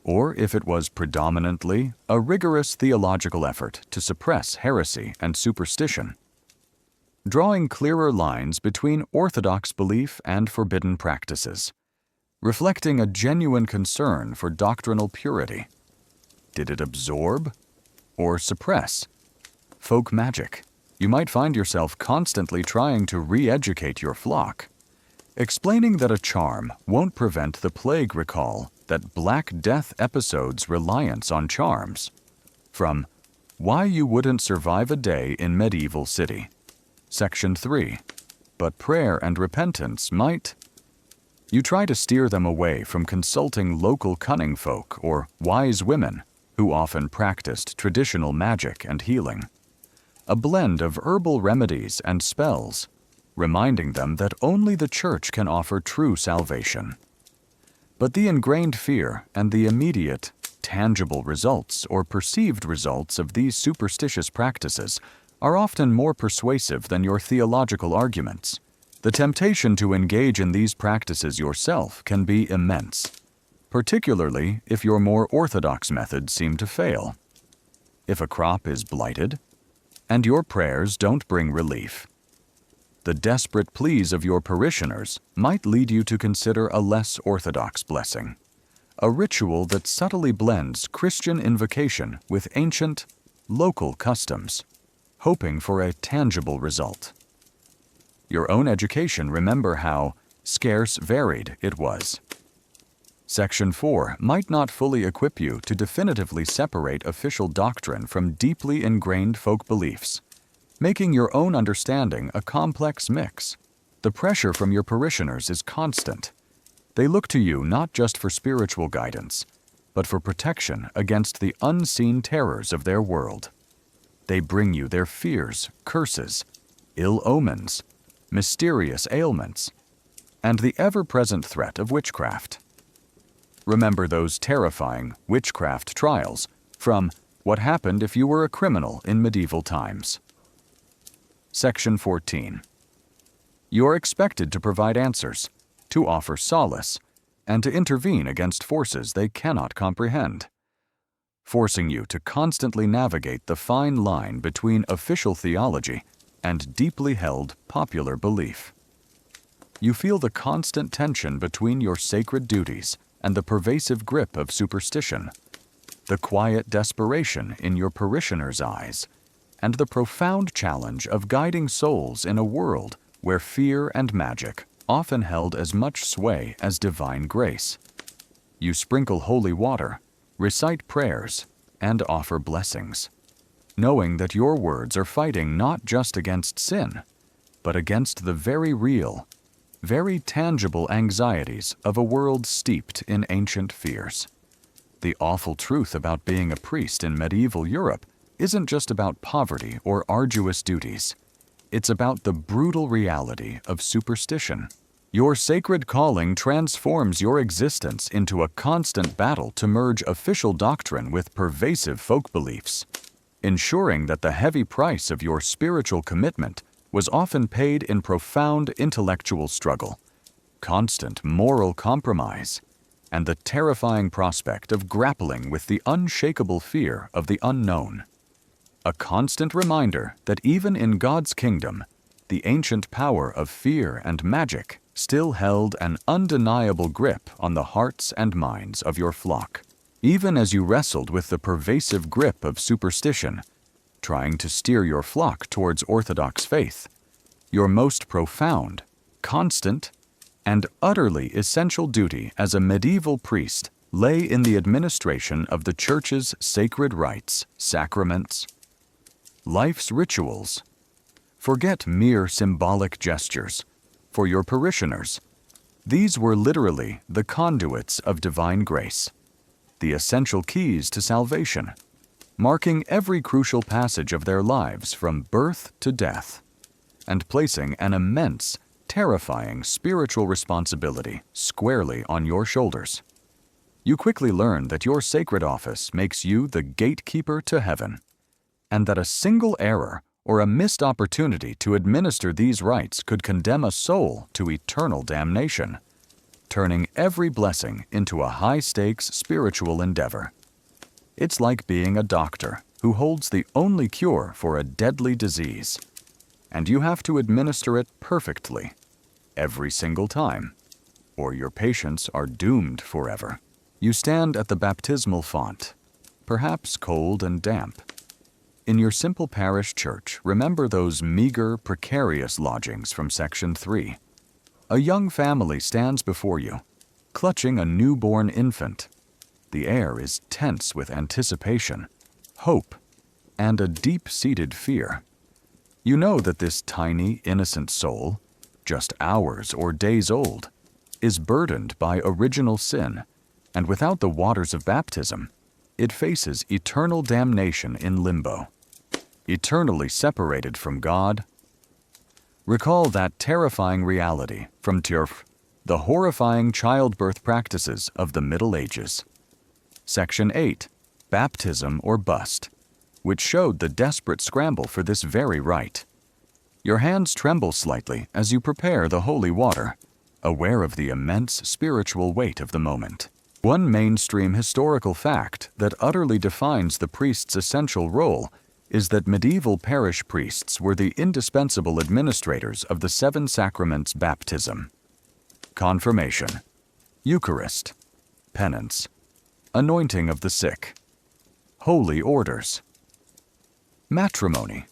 or if it was predominantly a rigorous theological effort to suppress heresy and superstition, drawing clearer lines between orthodox belief and forbidden practices, reflecting a genuine concern for doctrinal purity. Did it absorb or suppress folk magic? You might find yourself constantly trying to re-educate your flock, explaining that a charm won't prevent the plague recall that Black Death episode's reliance on charms. From Why You Wouldn't Survive a Day in Medieval City, Section 3, But Prayer and Repentance Might. You try to steer them away from consulting local cunning folk or wise women who often practiced traditional magic and healing, a blend of herbal remedies and spells, reminding them that only the church can offer true salvation. But the ingrained fear and the immediate, tangible results or perceived results of these superstitious practices are often more persuasive than your theological arguments. The temptation to engage in these practices yourself can be immense, particularly if your more orthodox methods seem to fail. If a crop is blighted, and your prayers don't bring relief, the desperate pleas of your parishioners might lead you to consider a less orthodox blessing, a ritual that subtly blends Christian invocation with ancient, local customs, hoping for a tangible result. Your own education, remember how scarce varied it was. Section 4 might not fully equip you to definitively separate official doctrine from deeply ingrained folk beliefs, making your own understanding a complex mix. The pressure from your parishioners is constant. They look to you not just for spiritual guidance, but for protection against the unseen terrors of their world. They bring you their fears, curses, ill omens, mysterious ailments, and the ever-present threat of witchcraft. Remember those terrifying witchcraft trials from What Happened If You Were a Criminal in Medieval Times. Section 14. You are expected to provide answers, to offer solace, and to intervene against forces they cannot comprehend, forcing you to constantly navigate the fine line between official theology and deeply held popular belief. You feel the constant tension between your sacred duties and the pervasive grip of superstition, the quiet desperation in your parishioners' eyes, and the profound challenge of guiding souls in a world where fear and magic often held as much sway as divine grace. You sprinkle holy water, recite prayers, and offer blessings, knowing that your words are fighting not just against sin, but against the very real, very tangible anxieties of a world steeped in ancient fears. The awful truth about being a priest in medieval Europe isn't just about poverty or arduous duties. It's about the brutal reality of superstition. Your sacred calling transforms your existence into a constant battle to merge official doctrine with pervasive folk beliefs, ensuring that the heavy price of your spiritual commitment was often paid in profound intellectual struggle, constant moral compromise, and the terrifying prospect of grappling with the unshakable fear of the unknown. A constant reminder that even in God's kingdom, the ancient power of fear and magic still held an undeniable grip on the hearts and minds of your flock. Even as you wrestled with the pervasive grip of superstition, trying to steer your flock towards orthodox faith, your most profound, constant, and utterly essential duty as a medieval priest lay in the administration of the Church's sacred rites, sacraments, life's rituals. Forget mere symbolic gestures. For your parishioners, these were literally the conduits of divine grace, the essential keys to salvation, marking every crucial passage of their lives from birth to death, and placing an immense, terrifying spiritual responsibility squarely on your shoulders. You quickly learn that your sacred office makes you the gatekeeper to heaven, and that a single error or a missed opportunity to administer these rites could condemn a soul to eternal damnation, turning every blessing into a high-stakes spiritual endeavor. It's like being a doctor who holds the only cure for a deadly disease, and you have to administer it perfectly every single time, or your patients are doomed forever. You stand at the baptismal font, perhaps cold and damp. In your simple parish church, remember those meager, precarious lodgings from Section 3. A young family stands before you, clutching a newborn infant. The air is tense with anticipation, hope, and a deep-seated fear. You know that this tiny, innocent soul, just hours or days old, is burdened by original sin, and without the waters of baptism, it faces eternal damnation in limbo. Eternally separated from God. Recall that terrifying reality from Tjörf, the horrifying childbirth practices of the Middle Ages. Section 8, Baptism or Bust, which showed the desperate scramble for this very rite. Your hands tremble slightly as you prepare the holy water, aware of the immense spiritual weight of the moment. One mainstream historical fact that utterly defines the priest's essential role is that medieval parish priests were the indispensable administrators of the 7 sacraments: baptism, confirmation, Eucharist, penance, anointing of the sick, holy orders, matrimony,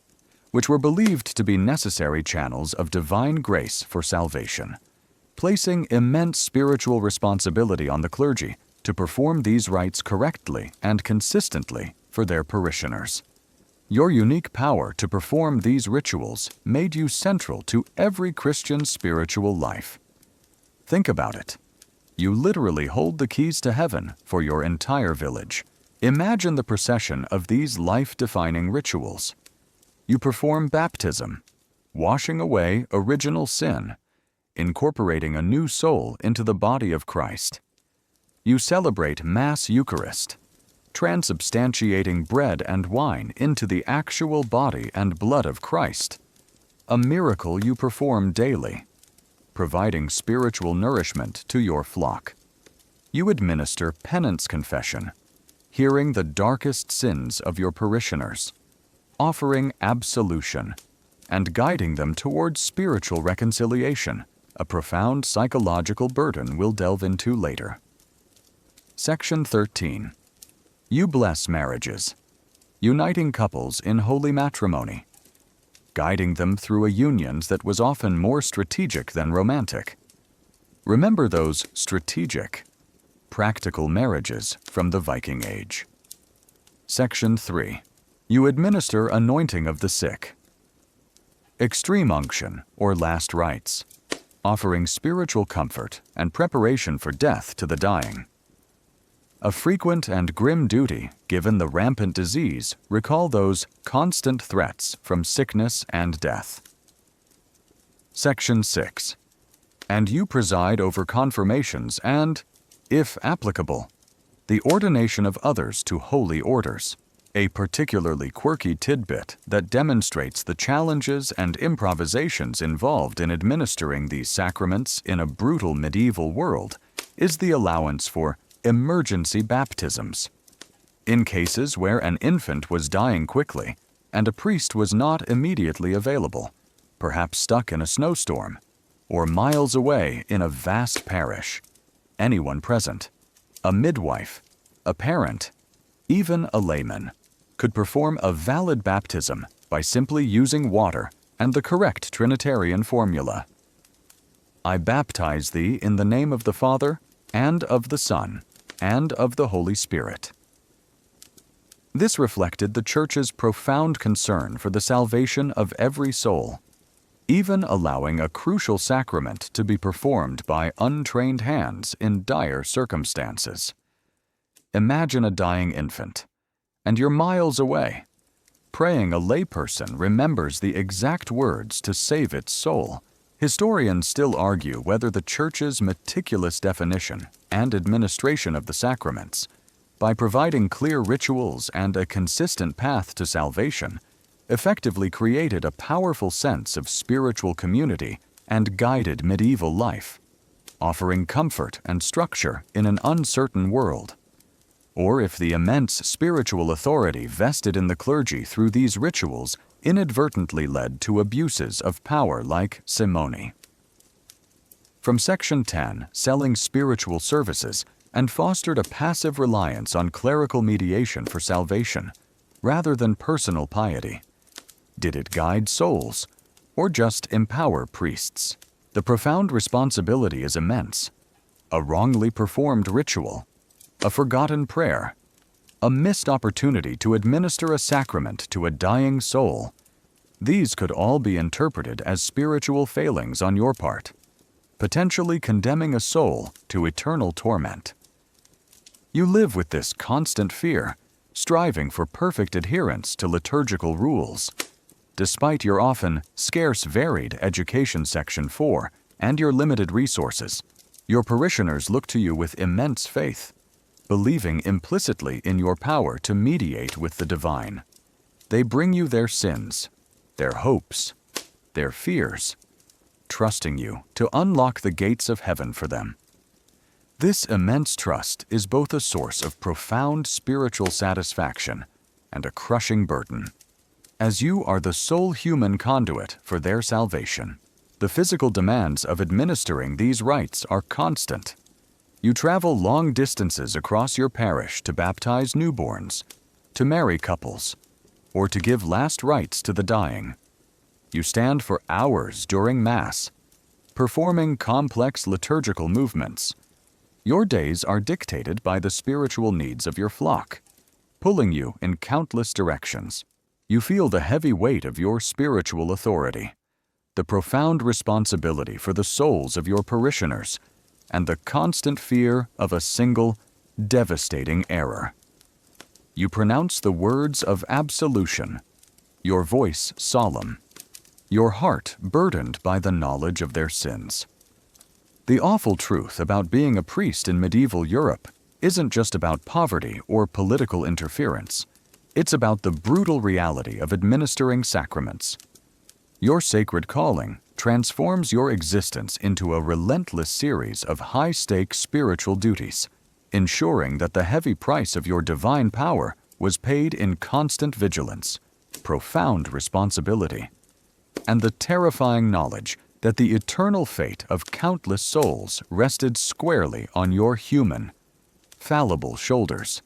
which were believed to be necessary channels of divine grace for salvation, placing immense spiritual responsibility on the clergy to perform these rites correctly and consistently for their parishioners. Your unique power to perform these rituals made you central to every Christian's spiritual life. Think about it. You literally hold the keys to heaven for your entire village. Imagine the procession of these life-defining rituals. You perform baptism, washing away original sin, incorporating a new soul into the body of Christ. You celebrate Mass Eucharist, transubstantiating bread and wine into the actual body and blood of Christ, a miracle you perform daily, providing spiritual nourishment to your flock. You administer penance confession, hearing the darkest sins of your parishioners, offering absolution, and guiding them towards spiritual reconciliation, a profound psychological burden we'll delve into later. Section 13. You bless marriages, uniting couples in holy matrimony, guiding them through a union that was often more strategic than romantic. Remember those strategic, practical marriages from the Viking Age. Section 3. You administer anointing of the sick, extreme unction or last rites, offering spiritual comfort and preparation for death to the dying. A frequent and grim duty given the rampant disease. Recall those constant threats from sickness and death. Section 6. And you preside over confirmations and, if applicable, the ordination of others to holy orders. A particularly quirky tidbit that demonstrates the challenges and improvisations involved in administering these sacraments in a brutal medieval world is the allowance for emergency baptisms. In cases where an infant was dying quickly and a priest was not immediately available, perhaps stuck in a snowstorm, or miles away in a vast parish, anyone present, a midwife, a parent, even a layman, could perform a valid baptism by simply using water and the correct Trinitarian formula. I baptize thee in the name of the Father, and of the Son, and of the Holy Spirit. This reflected the Church's profound concern for the salvation of every soul, even allowing a crucial sacrament to be performed by untrained hands in dire circumstances. Imagine a dying infant, and you're miles away, praying a layperson remembers the exact words to save its soul. Historians still argue whether the Church's meticulous definition and administration of the sacraments, by providing clear rituals and a consistent path to salvation, effectively created a powerful sense of spiritual community and guided medieval life, offering comfort and structure in an uncertain world. Or if the immense spiritual authority vested in the clergy through these rituals inadvertently led to abuses of power like simony. From Section 10, selling spiritual services and fostered a passive reliance on clerical mediation for salvation, rather than personal piety. Did it guide souls, or just empower priests? The profound responsibility is immense. A wrongly performed ritual, a forgotten prayer, a missed opportunity to administer a sacrament to a dying soul. These could all be interpreted as spiritual failings on your part, potentially condemning a soul to eternal torment. You live with this constant fear, striving for perfect adherence to liturgical rules. Despite your often scarce varied Education Section 4 and your limited resources, your parishioners look to you with immense faith, believing implicitly in your power to mediate with the divine. They bring you their sins, their hopes, their fears, trusting you to unlock the gates of heaven for them. This immense trust is both a source of profound spiritual satisfaction and a crushing burden, as you are the sole human conduit for their salvation. The physical demands of administering these rites are constant. You travel long distances across your parish to baptize newborns, to marry couples, or to give last rites to the dying. You stand for hours during Mass, performing complex liturgical movements. Your days are dictated by the spiritual needs of your flock, pulling you in countless directions. You feel the heavy weight of your spiritual authority, the profound responsibility for the souls of your parishioners, and the constant fear of a single, devastating error. You pronounce the words of absolution, your voice solemn, your heart burdened by the knowledge of their sins. The awful truth about being a priest in medieval Europe isn't just about poverty or political interference. It's about the brutal reality of administering sacraments. Your sacred calling transforms your existence into a relentless series of high-stakes spiritual duties, ensuring that the heavy price of your divine power was paid in constant vigilance, profound responsibility, and the terrifying knowledge that the eternal fate of countless souls rested squarely on your human, fallible shoulders.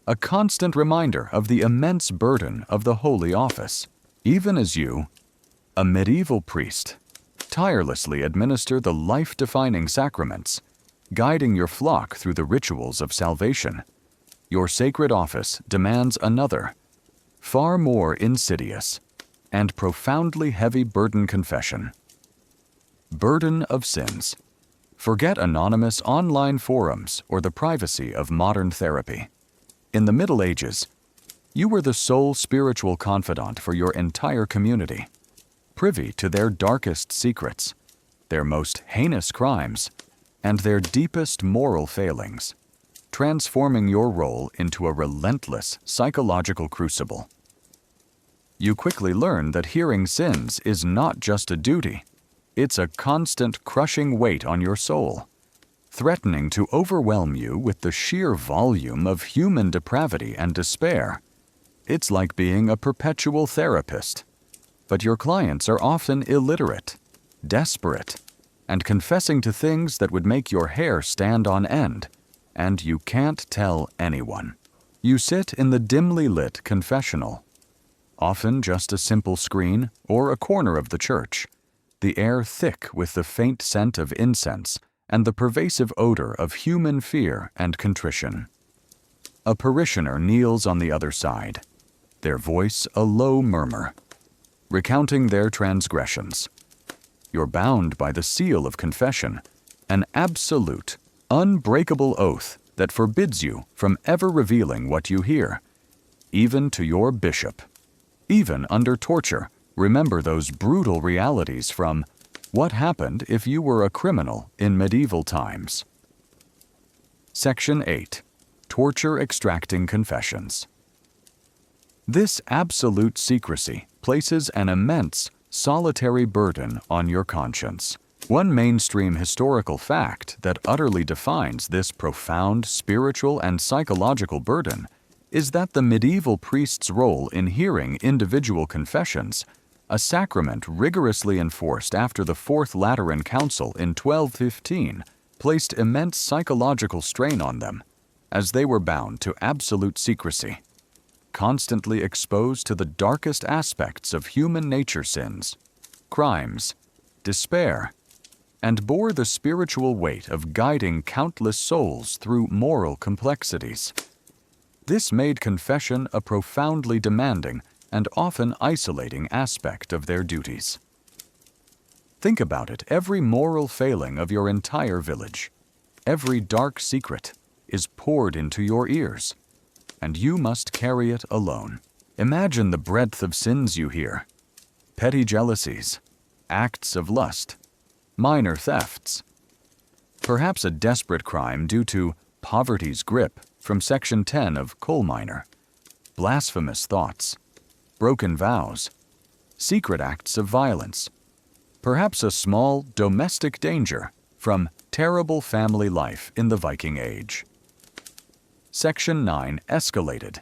A constant reminder of the immense burden of the holy office, even as you, a medieval priest, tirelessly administer the life-defining sacraments, guiding your flock through the rituals of salvation. Your sacred office demands another, far more insidious, and profoundly heavy burden confession. Burden of sins. Forget anonymous online forums or the privacy of modern therapy. In the Middle Ages, you were the sole spiritual confidant for your entire community, privy to their darkest secrets, their most heinous crimes, and their deepest moral failings. transforming your role into a relentless psychological crucible. You quickly learn that hearing sins is not just a duty, it's a constant crushing weight on your soul, threatening to overwhelm you with the sheer volume of human depravity and despair. It's like being a perpetual therapist, but your clients are often illiterate, desperate, and confessing to things that would make your hair stand on end, and you can't tell anyone. You sit in the dimly lit confessional, often just a simple screen or a corner of the church, the air thick with the faint scent of incense and the pervasive odor of human fear and contrition. A parishioner kneels on the other side, their voice a low murmur, recounting their transgressions. You're bound by the seal of confession, an absolute, unbreakable oath that forbids you from ever revealing what you hear, even to your bishop. Even under torture, remember those brutal realities from What Happened If You Were a Criminal in Medieval Times. Section 8. Torture Extracting Confessions. This absolute secrecy places an immense, solitary burden on your conscience. One mainstream historical fact that utterly defines this profound spiritual and psychological burden is that the medieval priest's role in hearing individual confessions, a sacrament rigorously enforced after the Fourth Lateran Council in 1215, placed immense psychological strain on them, as they were bound to absolute secrecy, constantly exposed to the darkest aspects of human nature sins, crimes, despair, and bore the spiritual weight of guiding countless souls through moral complexities. This made confession a profoundly demanding and often isolating aspect of their duties. Think about it, every moral failing of your entire village, every dark secret, is poured into your ears, and you must carry it alone. Imagine the breadth of sins you hear: petty jealousies, acts of lust, minor thefts, perhaps a desperate crime due to poverty's grip from Section 10 of Coal Miner, blasphemous thoughts, broken vows, secret acts of violence, perhaps a small domestic danger from terrible family life in the Viking Age. Section 9 escalated.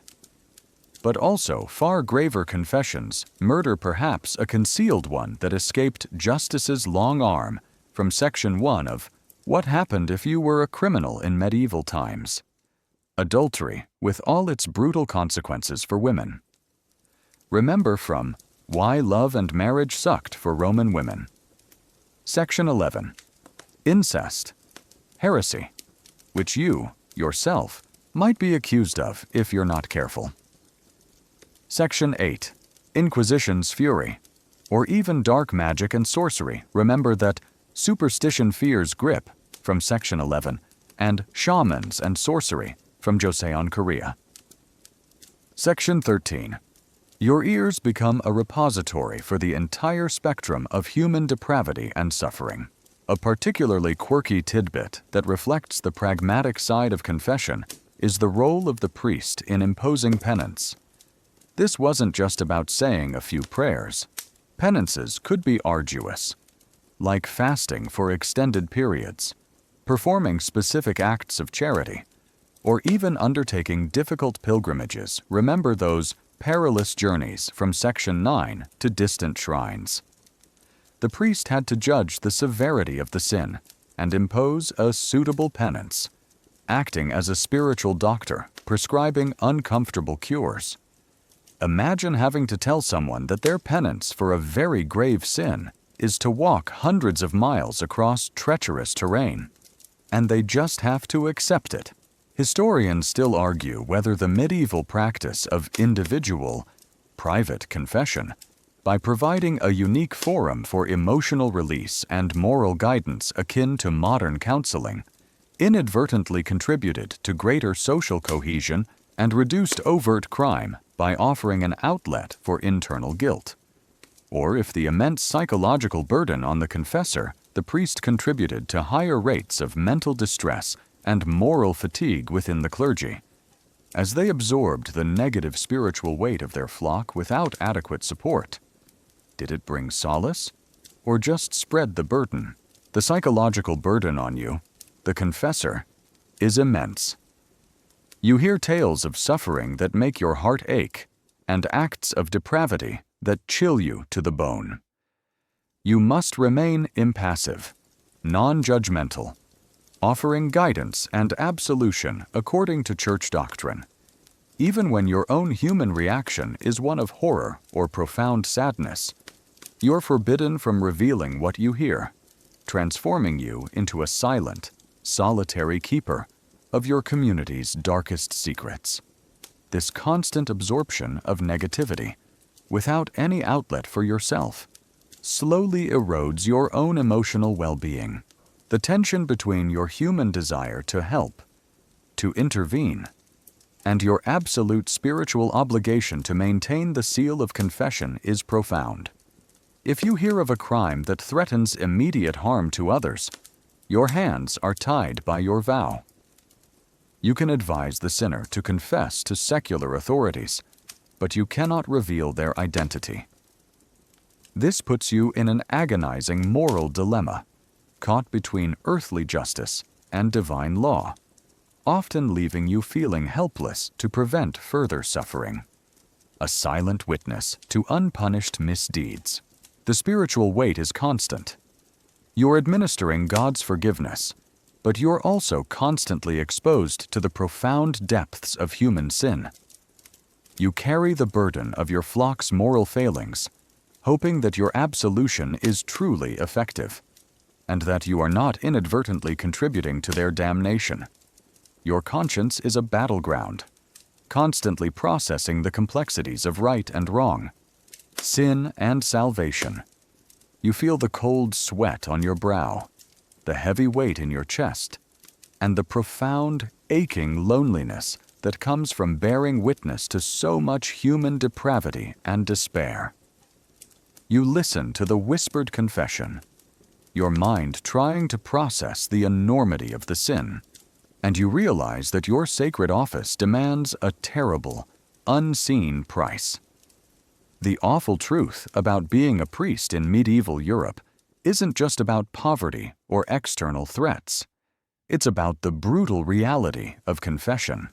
But also far graver confessions, murder perhaps a concealed one that escaped justice's long arm from Section 1 of What Happened If You Were a Criminal in Medieval Times. Adultery, with all its brutal consequences for women. Remember from Why Love and Marriage Sucked for Roman Women. Section 11. Incest, heresy, which you, yourself, might be accused of if you're not careful. Section 8. Inquisition's fury, or even dark magic and sorcery. Remember that superstition fears grip from Section 11, and shamans and sorcery from Joseon, Korea. Section 13. Your ears become a repository for the entire spectrum of human depravity and suffering. A particularly quirky tidbit that reflects the pragmatic side of confession is the role of the priest in imposing penance. This wasn't just about saying a few prayers. Penances could be arduous, like fasting for extended periods, performing specific acts of charity, or even undertaking difficult pilgrimages. Remember those perilous journeys from Section 9 to distant shrines. The priest had to judge the severity of the sin and impose a suitable penance, acting as a spiritual doctor, prescribing uncomfortable cures. Imagine having to tell someone that their penance for a very grave sin is to walk hundreds of miles across treacherous terrain, and they just have to accept it. Historians still argue whether the medieval practice of individual, private confession, by providing a unique forum for emotional release and moral guidance akin to modern counseling, inadvertently contributed to greater social cohesion and reduced overt crime by offering an outlet for internal guilt. Or if the immense psychological burden on the confessor, the priest contributed to higher rates of mental distress and moral fatigue within the clergy, as they absorbed the negative spiritual weight of their flock without adequate support. Did it bring solace, or just spread the burden? The psychological burden on you, the confessor, is immense. You hear tales of suffering that make your heart ache, and acts of depravity that chill you to the bone. You must remain impassive, non-judgmental, offering guidance and absolution according to church doctrine. Even when your own human reaction is one of horror or profound sadness, you're forbidden from revealing what you hear, transforming you into a silent, solitary keeper of your community's darkest secrets. This constant absorption of negativity, without any outlet for yourself, slowly erodes your own emotional well-being. The tension between your human desire to help, to intervene, and your absolute spiritual obligation to maintain the seal of confession is profound. If you hear of a crime that threatens immediate harm to others, your hands are tied by your vow. You can advise the sinner to confess to secular authorities, but you cannot reveal their identity. This puts you in an agonizing moral dilemma, caught between earthly justice and divine law, often leaving you feeling helpless to prevent further suffering. A silent witness to unpunished misdeeds. The spiritual weight is constant. You're administering God's forgiveness, but you're also constantly exposed to the profound depths of human sin. You carry the burden of your flock's moral failings, hoping that your absolution is truly effective, and that you are not inadvertently contributing to their damnation. Your conscience is a battleground, constantly processing the complexities of right and wrong, sin and salvation. You feel the cold sweat on your brow, the heavy weight in your chest, and the profound, aching loneliness that comes from bearing witness to so much human depravity and despair. You listen to the whispered confession, your mind trying to process the enormity of the sin, and you realize that your sacred office demands a terrible, unseen price. The awful truth about being a priest in medieval Europe isn't just about poverty or external threats. It's about the brutal reality of confession.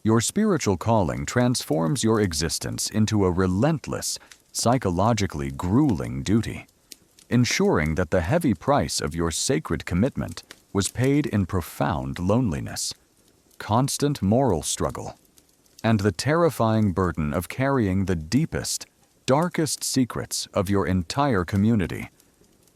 Your spiritual calling transforms your existence into a relentless, psychologically grueling duty, ensuring that the heavy price of your sacred commitment was paid in profound loneliness, constant moral struggle, and the terrifying burden of carrying the deepest, darkest secrets of your entire community,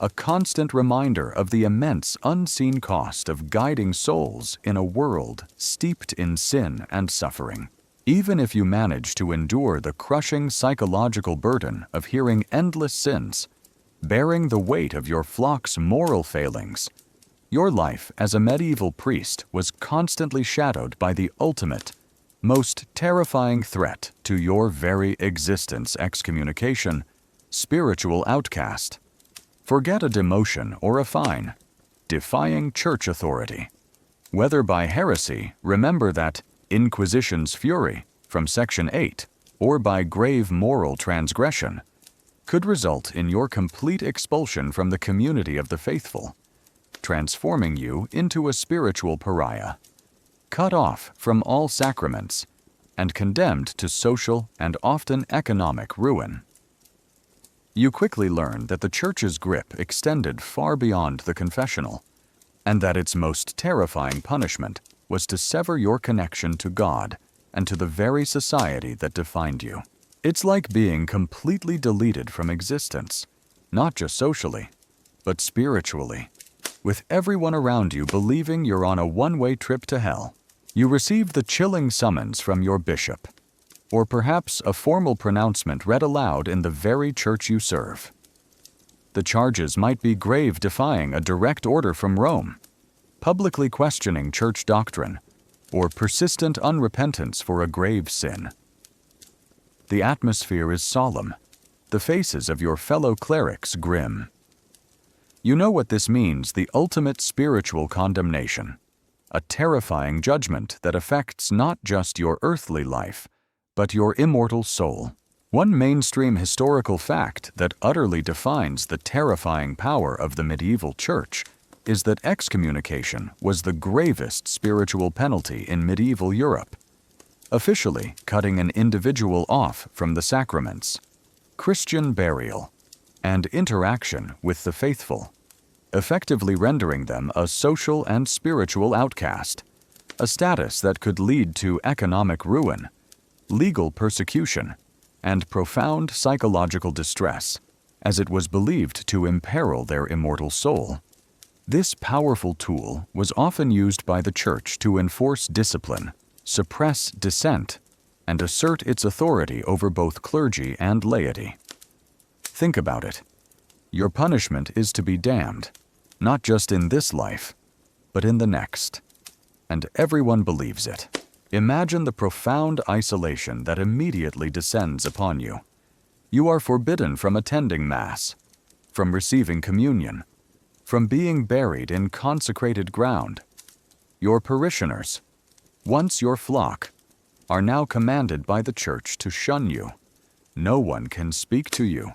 a constant reminder of the immense unseen cost of guiding souls in a world steeped in sin and suffering. Even if you manage to endure the crushing psychological burden of hearing endless sins, bearing the weight of your flock's moral failings, your life as a medieval priest was constantly shadowed by the ultimate, most terrifying threat to your very existence: excommunication, spiritual outcast. Forget a demotion or a fine, defying church authority. Whether by heresy, remember that Inquisition's fury from Section 8, or by grave moral transgression, could result in your complete expulsion from the community of the faithful, transforming you into a spiritual pariah, cut off from all sacraments, and condemned to social and often economic ruin. You quickly learn that the Church's grip extended far beyond the confessional, and that its most terrifying punishment was to sever your connection to God and to the very society that defined you. It's like being completely deleted from existence, not just socially, but spiritually, with everyone around you believing you're on a one-way trip to hell. You receive the chilling summons from your bishop, or perhaps a formal pronouncement read aloud in the very church you serve. The charges might be grave, defying a direct order from Rome, publicly questioning church doctrine, or persistent unrepentance for a grave sin. The atmosphere is solemn, the faces of your fellow clerics grim. You know what this means: the ultimate spiritual condemnation. a terrifying judgment that affects not just your earthly life, but your immortal soul. One mainstream historical fact that utterly defines the terrifying power of the medieval church is that excommunication was the gravest spiritual penalty in medieval Europe, officially cutting an individual off from the sacraments, Christian burial, and interaction with the faithful, effectively rendering them a social and spiritual outcast, a status that could lead to economic ruin, legal persecution, and profound psychological distress, as it was believed to imperil their immortal soul. This powerful tool was often used by the Church to enforce discipline, suppress dissent, and assert its authority over both clergy and laity. Think about it. Your punishment is to be damned, not just in this life, but in the next. And everyone believes it. Imagine the profound isolation that immediately descends upon you. You are forbidden from attending Mass, from receiving communion, from being buried in consecrated ground. Your parishioners, once your flock, are now commanded by the Church to shun you. No one can speak to you.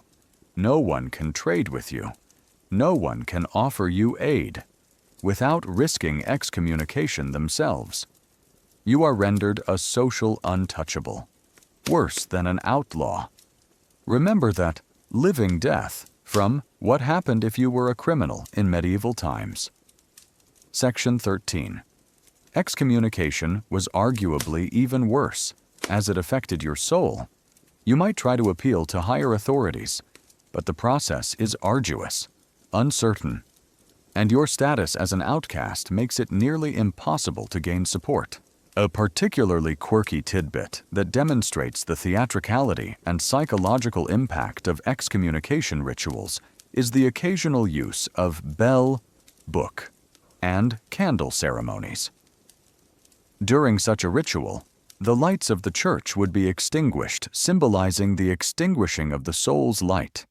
No one can trade with you. No one can offer you aid without risking excommunication themselves. You are rendered a social untouchable, worse than an outlaw. Remember that living death from What Happened If You Were a Criminal in Medieval Times. Section 13. Excommunication was arguably even worse, as it affected your soul. You might try to appeal to higher authorities, but the process is arduous, uncertain, and your status as an outcast makes it nearly impossible to gain support. A particularly quirky tidbit that demonstrates the theatricality and psychological impact of excommunication rituals is the occasional use of bell, book, and candle ceremonies. During such a ritual, the lights of the church would be extinguished, symbolizing the extinguishing of the soul's light.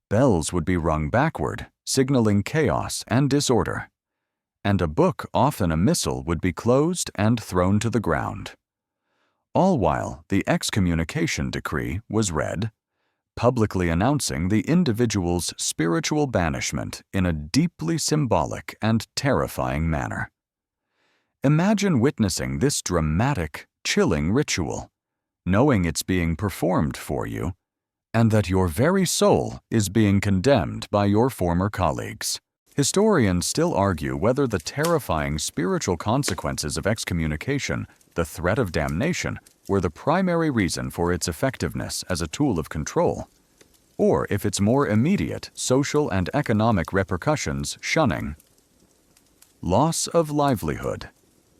Bells would be rung backward, signaling chaos and disorder. And a book, often a missal, would be closed and thrown to the ground. All while the excommunication decree was read, publicly announcing the individual's spiritual banishment in a deeply symbolic and terrifying manner. Imagine witnessing this dramatic, chilling ritual, knowing it's being performed for you, and that your very soul is being condemned by your former colleagues. Historians still argue whether the terrifying spiritual consequences of excommunication, the threat of damnation, were the primary reason for its effectiveness as a tool of control, or if its more immediate social and economic repercussions, shunning. Loss of livelihood,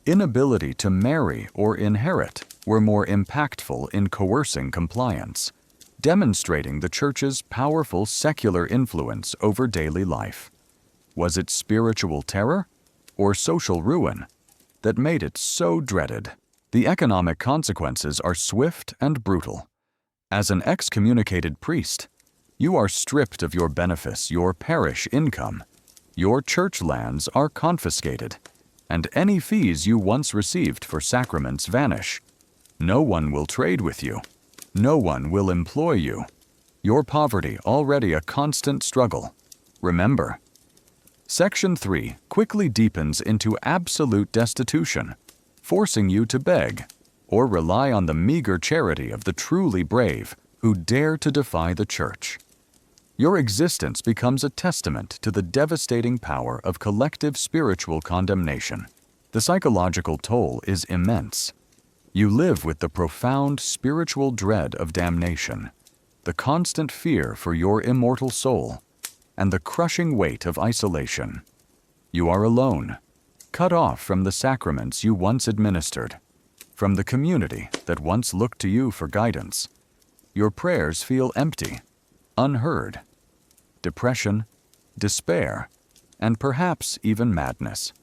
inability to marry or inherit, were more impactful in coercing compliance, demonstrating the Church's powerful secular influence over daily life. Was it spiritual terror or social ruin that made it so dreaded? The economic consequences are swift and brutal. As an excommunicated priest, you are stripped of your benefice, your parish income. Your church lands are confiscated, and any fees you once received for sacraments vanish. No one will trade with you. No one will employ you. Your poverty already a constant struggle. Remember, Section 3 quickly deepens into absolute destitution, forcing you to beg or rely on the meager charity of the truly brave who dare to defy the Church. Your existence becomes a testament to the devastating power of collective spiritual condemnation. The psychological toll is immense. You live with the profound spiritual dread of damnation, the constant fear for your immortal soul, and the crushing weight of isolation. You are alone, cut off from the sacraments you once administered, from the community that once looked to you for guidance. Your prayers feel empty, unheard. Depression, despair, and perhaps even madness.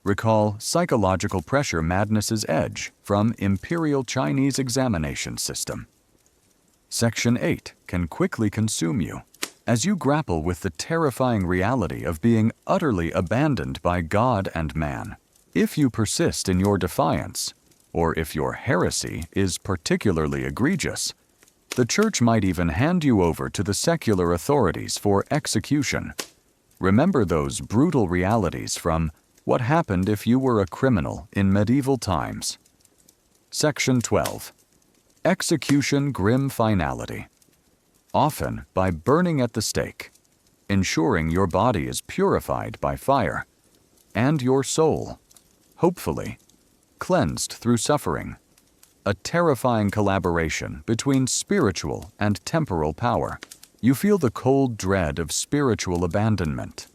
Recall Psychological Pressure Madness's Edge from Imperial Chinese Examination System. Section 8 can quickly consume you as you grapple with the terrifying reality of being utterly abandoned by God and man. If you persist in your defiance, or if your heresy is particularly egregious, the church might even hand you over to the secular authorities for execution. Remember those brutal realities from What Happened If You Were a Criminal in Medieval Times. Section 12. Execution Grim Finality. Often by burning at the stake, ensuring your body is purified by fire, and your soul, hopefully, cleansed through suffering. A terrifying collaboration between spiritual and temporal power. You feel the cold dread of spiritual abandonment,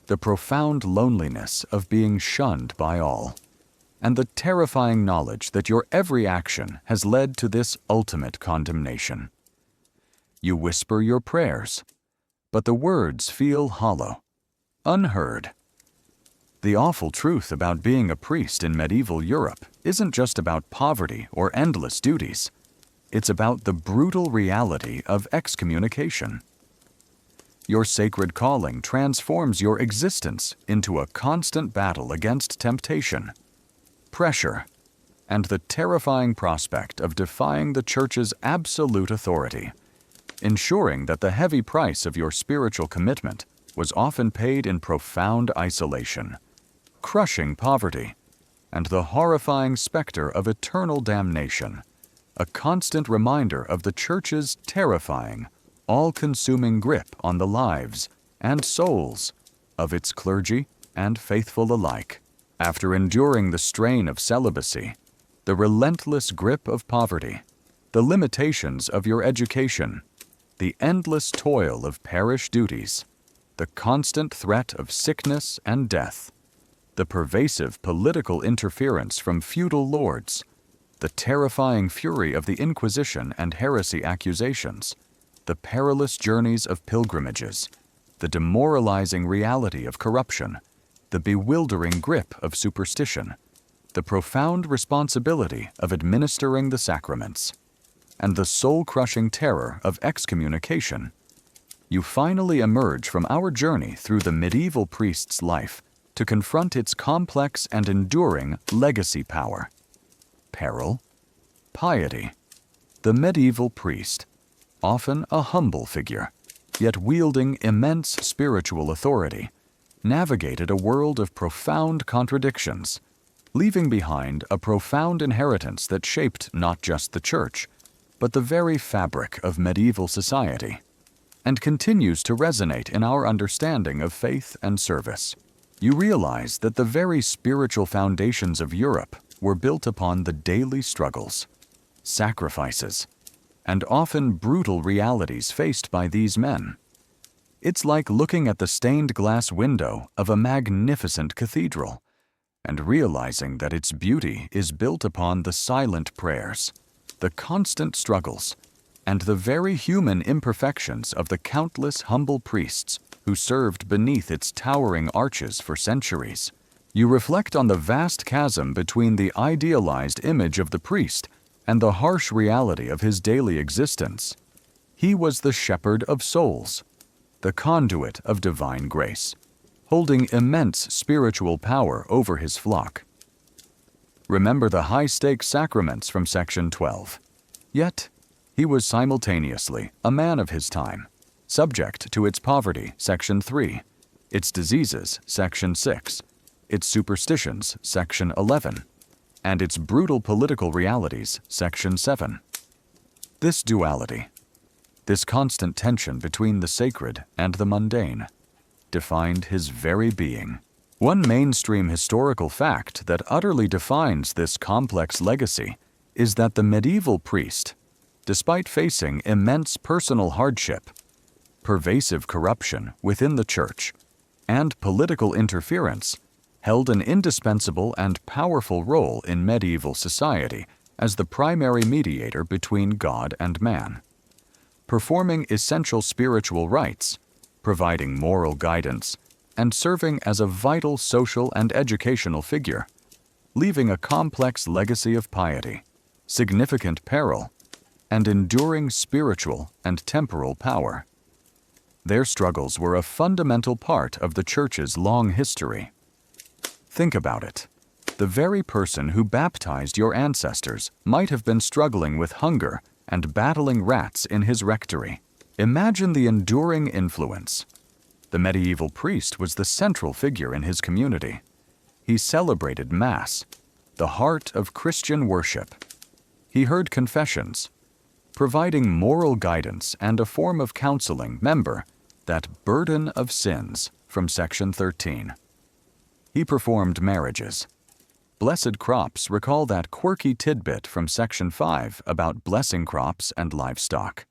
the profound loneliness of being shunned by all, and the terrifying knowledge that your every action has led to this ultimate condemnation. You whisper your prayers, but the words feel hollow, unheard. The awful truth about being a priest in medieval Europe isn't just about poverty or endless duties. It's about the brutal reality of excommunication. Your sacred calling transforms your existence into a constant battle against temptation, pressure, and the terrifying prospect of defying the Church's absolute authority, ensuring that the heavy price of your spiritual commitment was often paid in profound isolation, crushing poverty, and the horrifying specter of eternal damnation, a constant reminder of the Church's terrifying, all-consuming grip on the lives and souls of its clergy and faithful alike. After enduring the strain of celibacy, the relentless grip of poverty, the limitations of your education, the endless toil of parish duties, the constant threat of sickness and death, the pervasive political interference from feudal lords, the terrifying fury of the Inquisition and heresy accusations, the perilous journeys of pilgrimages, the demoralizing reality of corruption, the bewildering grip of superstition, the profound responsibility of administering the sacraments, and the soul-crushing terror of excommunication, you finally emerge from our journey through the medieval priest's life to confront its complex and enduring legacy power. Peril, piety. The medieval priest, often a humble figure, yet wielding immense spiritual authority, navigated a world of profound contradictions, leaving behind a profound inheritance that shaped not just the Church, but the very fabric of medieval society, and continues to resonate in our understanding of faith and service. You realize that the very spiritual foundations of Europe were built upon the daily struggles, sacrifices, and often brutal realities faced by these men. It's like looking at the stained glass window of a magnificent cathedral and realizing that its beauty is built upon the silent prayers, the constant struggles, and the very human imperfections of the countless humble priests who served beneath its towering arches for centuries. You reflect on the vast chasm between the idealized image of the priest and the harsh reality of his daily existence. He was the shepherd of souls, the conduit of divine grace, holding immense spiritual power over his flock. Remember the high-stakes sacraments from Section 12. Yet, he was simultaneously a man of his time, subject to its poverty, Section 3, its diseases, Section 6, its superstitions, Section 11, and its brutal political realities, Section 7. This duality, this constant tension between the sacred and the mundane, defined his very being. One mainstream historical fact that utterly defines this complex legacy is that the medieval priest, despite facing immense personal hardship, pervasive corruption within the Church, and political interference, held an indispensable and powerful role in medieval society as the primary mediator between God and man, performing essential spiritual rites, providing moral guidance, and serving as a vital social and educational figure, leaving a complex legacy of piety, significant peril, and enduring spiritual and temporal power. Their struggles were a fundamental part of the Church's long history. Think about it. The very person who baptized your ancestors might have been struggling with hunger and battling rats in his rectory. Imagine the enduring influence. The medieval priest was the central figure in his community. He celebrated Mass, the heart of Christian worship. He heard confessions, providing moral guidance and a form of counseling. Remember that burden of sins from section 13. He performed marriages. Blessed crops, recall that quirky tidbit from section 5 about blessing crops and livestock,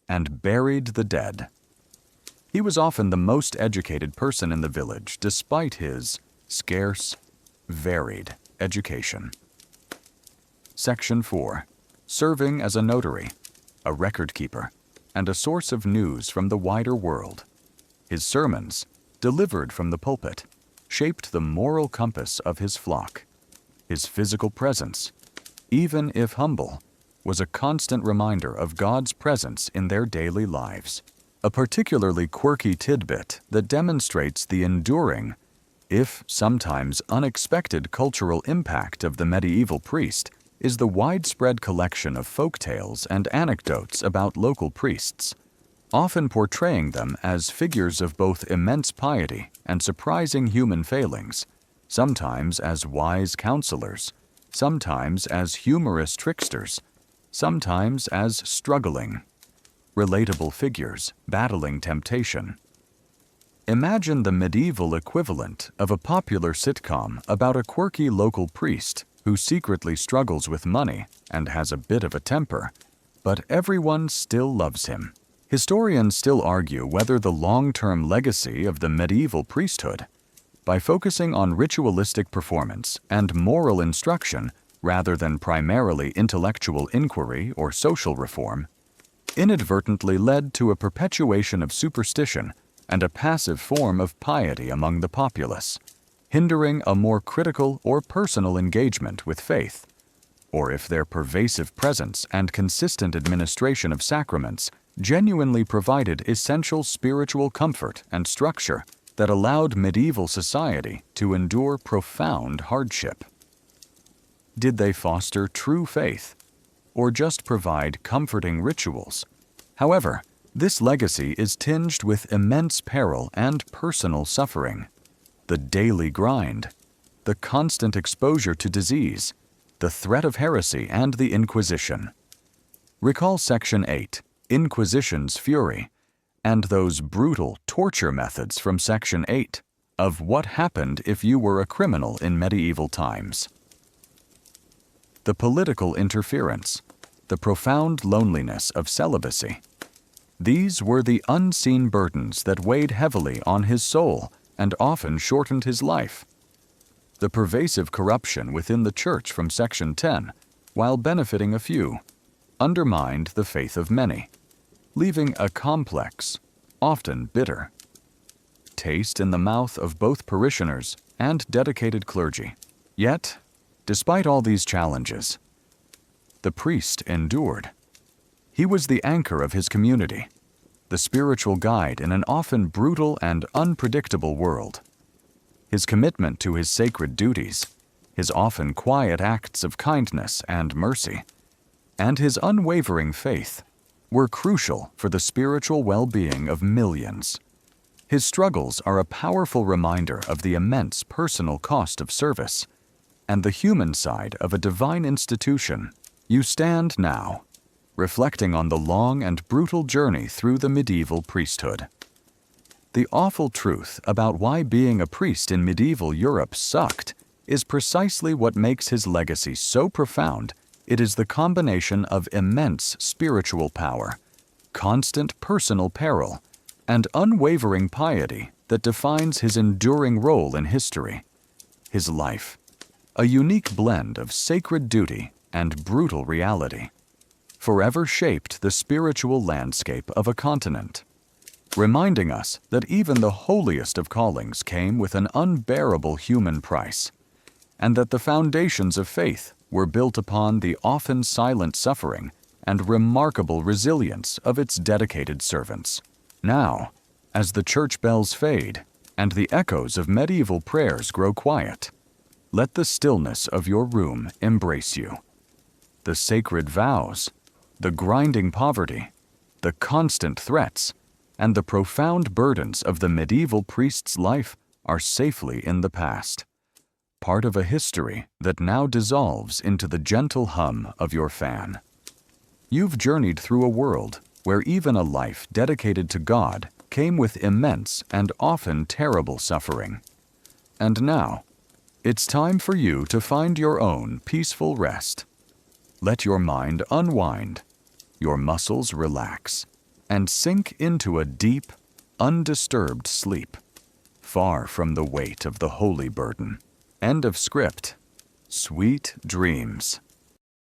and buried the dead. He was often the most educated person in the village despite his scarce, varied education. Section 4. Serving as a notary, a record keeper, and a source of news from the wider world. His sermons, delivered from the pulpit, shaped the moral compass of his flock. His physical presence, even if humble, was a constant reminder of God's presence in their daily lives. A particularly quirky tidbit that demonstrates the enduring, if sometimes unexpected cultural impact of the medieval priest is the widespread collection of folk tales and anecdotes about local priests, often portraying them as figures of both immense piety and surprising human failings, sometimes as wise counselors, sometimes as humorous tricksters, sometimes as struggling, relatable figures battling temptation. Imagine the medieval equivalent of a popular sitcom about a quirky local priest who secretly struggles with money and has a bit of a temper, but everyone still loves him. Historians still argue whether the long-term legacy of the medieval priesthood, by focusing on ritualistic performance and moral instruction rather than primarily intellectual inquiry or social reform, inadvertently led to a perpetuation of superstition and a passive form of piety among the populace, hindering a more critical or personal engagement with faith, or if their pervasive presence and consistent administration of sacraments genuinely provided essential spiritual comfort and structure that allowed medieval society to endure profound hardship. Did they foster true faith, or just provide comforting rituals? However, this legacy is tinged with immense peril and personal suffering. The daily grind, the constant exposure to disease, the threat of heresy and the Inquisition. Recall Section 8, Inquisition's fury, and those brutal torture methods from Section 8 of what happened if you were a criminal in medieval times. The political interference, the profound loneliness of celibacy. These were the unseen burdens that weighed heavily on his soul and often shortened his life. The pervasive corruption within the church from Section 10, while benefiting a few, undermined the faith of many, leaving a complex, often bitter, taste in the mouth of both parishioners and dedicated clergy. Yet, despite all these challenges, the priest endured. He was the anchor of his community, the spiritual guide in an often brutal and unpredictable world. His commitment to his sacred duties, his often quiet acts of kindness and mercy, and his unwavering faith were crucial for the spiritual well-being of millions. His struggles are a powerful reminder of the immense personal cost of service and the human side of a divine institution. You stand now, reflecting on the long and brutal journey through the medieval priesthood. The awful truth about why being a priest in medieval Europe sucked is precisely what makes his legacy so profound. It is the combination of immense spiritual power, constant personal peril, and unwavering piety that defines his enduring role in history. His life, a unique blend of sacred duty and brutal reality, forever shaped the spiritual landscape of a continent, reminding us that even the holiest of callings came with an unbearable human price, and that the foundations of faith were built upon the often silent suffering and remarkable resilience of its dedicated servants. Now, as the church bells fade and the echoes of medieval prayers grow quiet, Let the stillness of your room embrace you. The sacred vows, the grinding poverty, the constant threats, and the profound burdens of the medieval priest's life are safely in the past, part of a history that now dissolves into the gentle hum of your fan. You've journeyed through a world where even a life dedicated to God came with immense and often terrible suffering. And now, it's time for you to find your own peaceful rest. Let your mind unwind, your muscles relax, and sink into a deep, undisturbed sleep, far from the weight of the holy burden. End of script. Sweet dreams.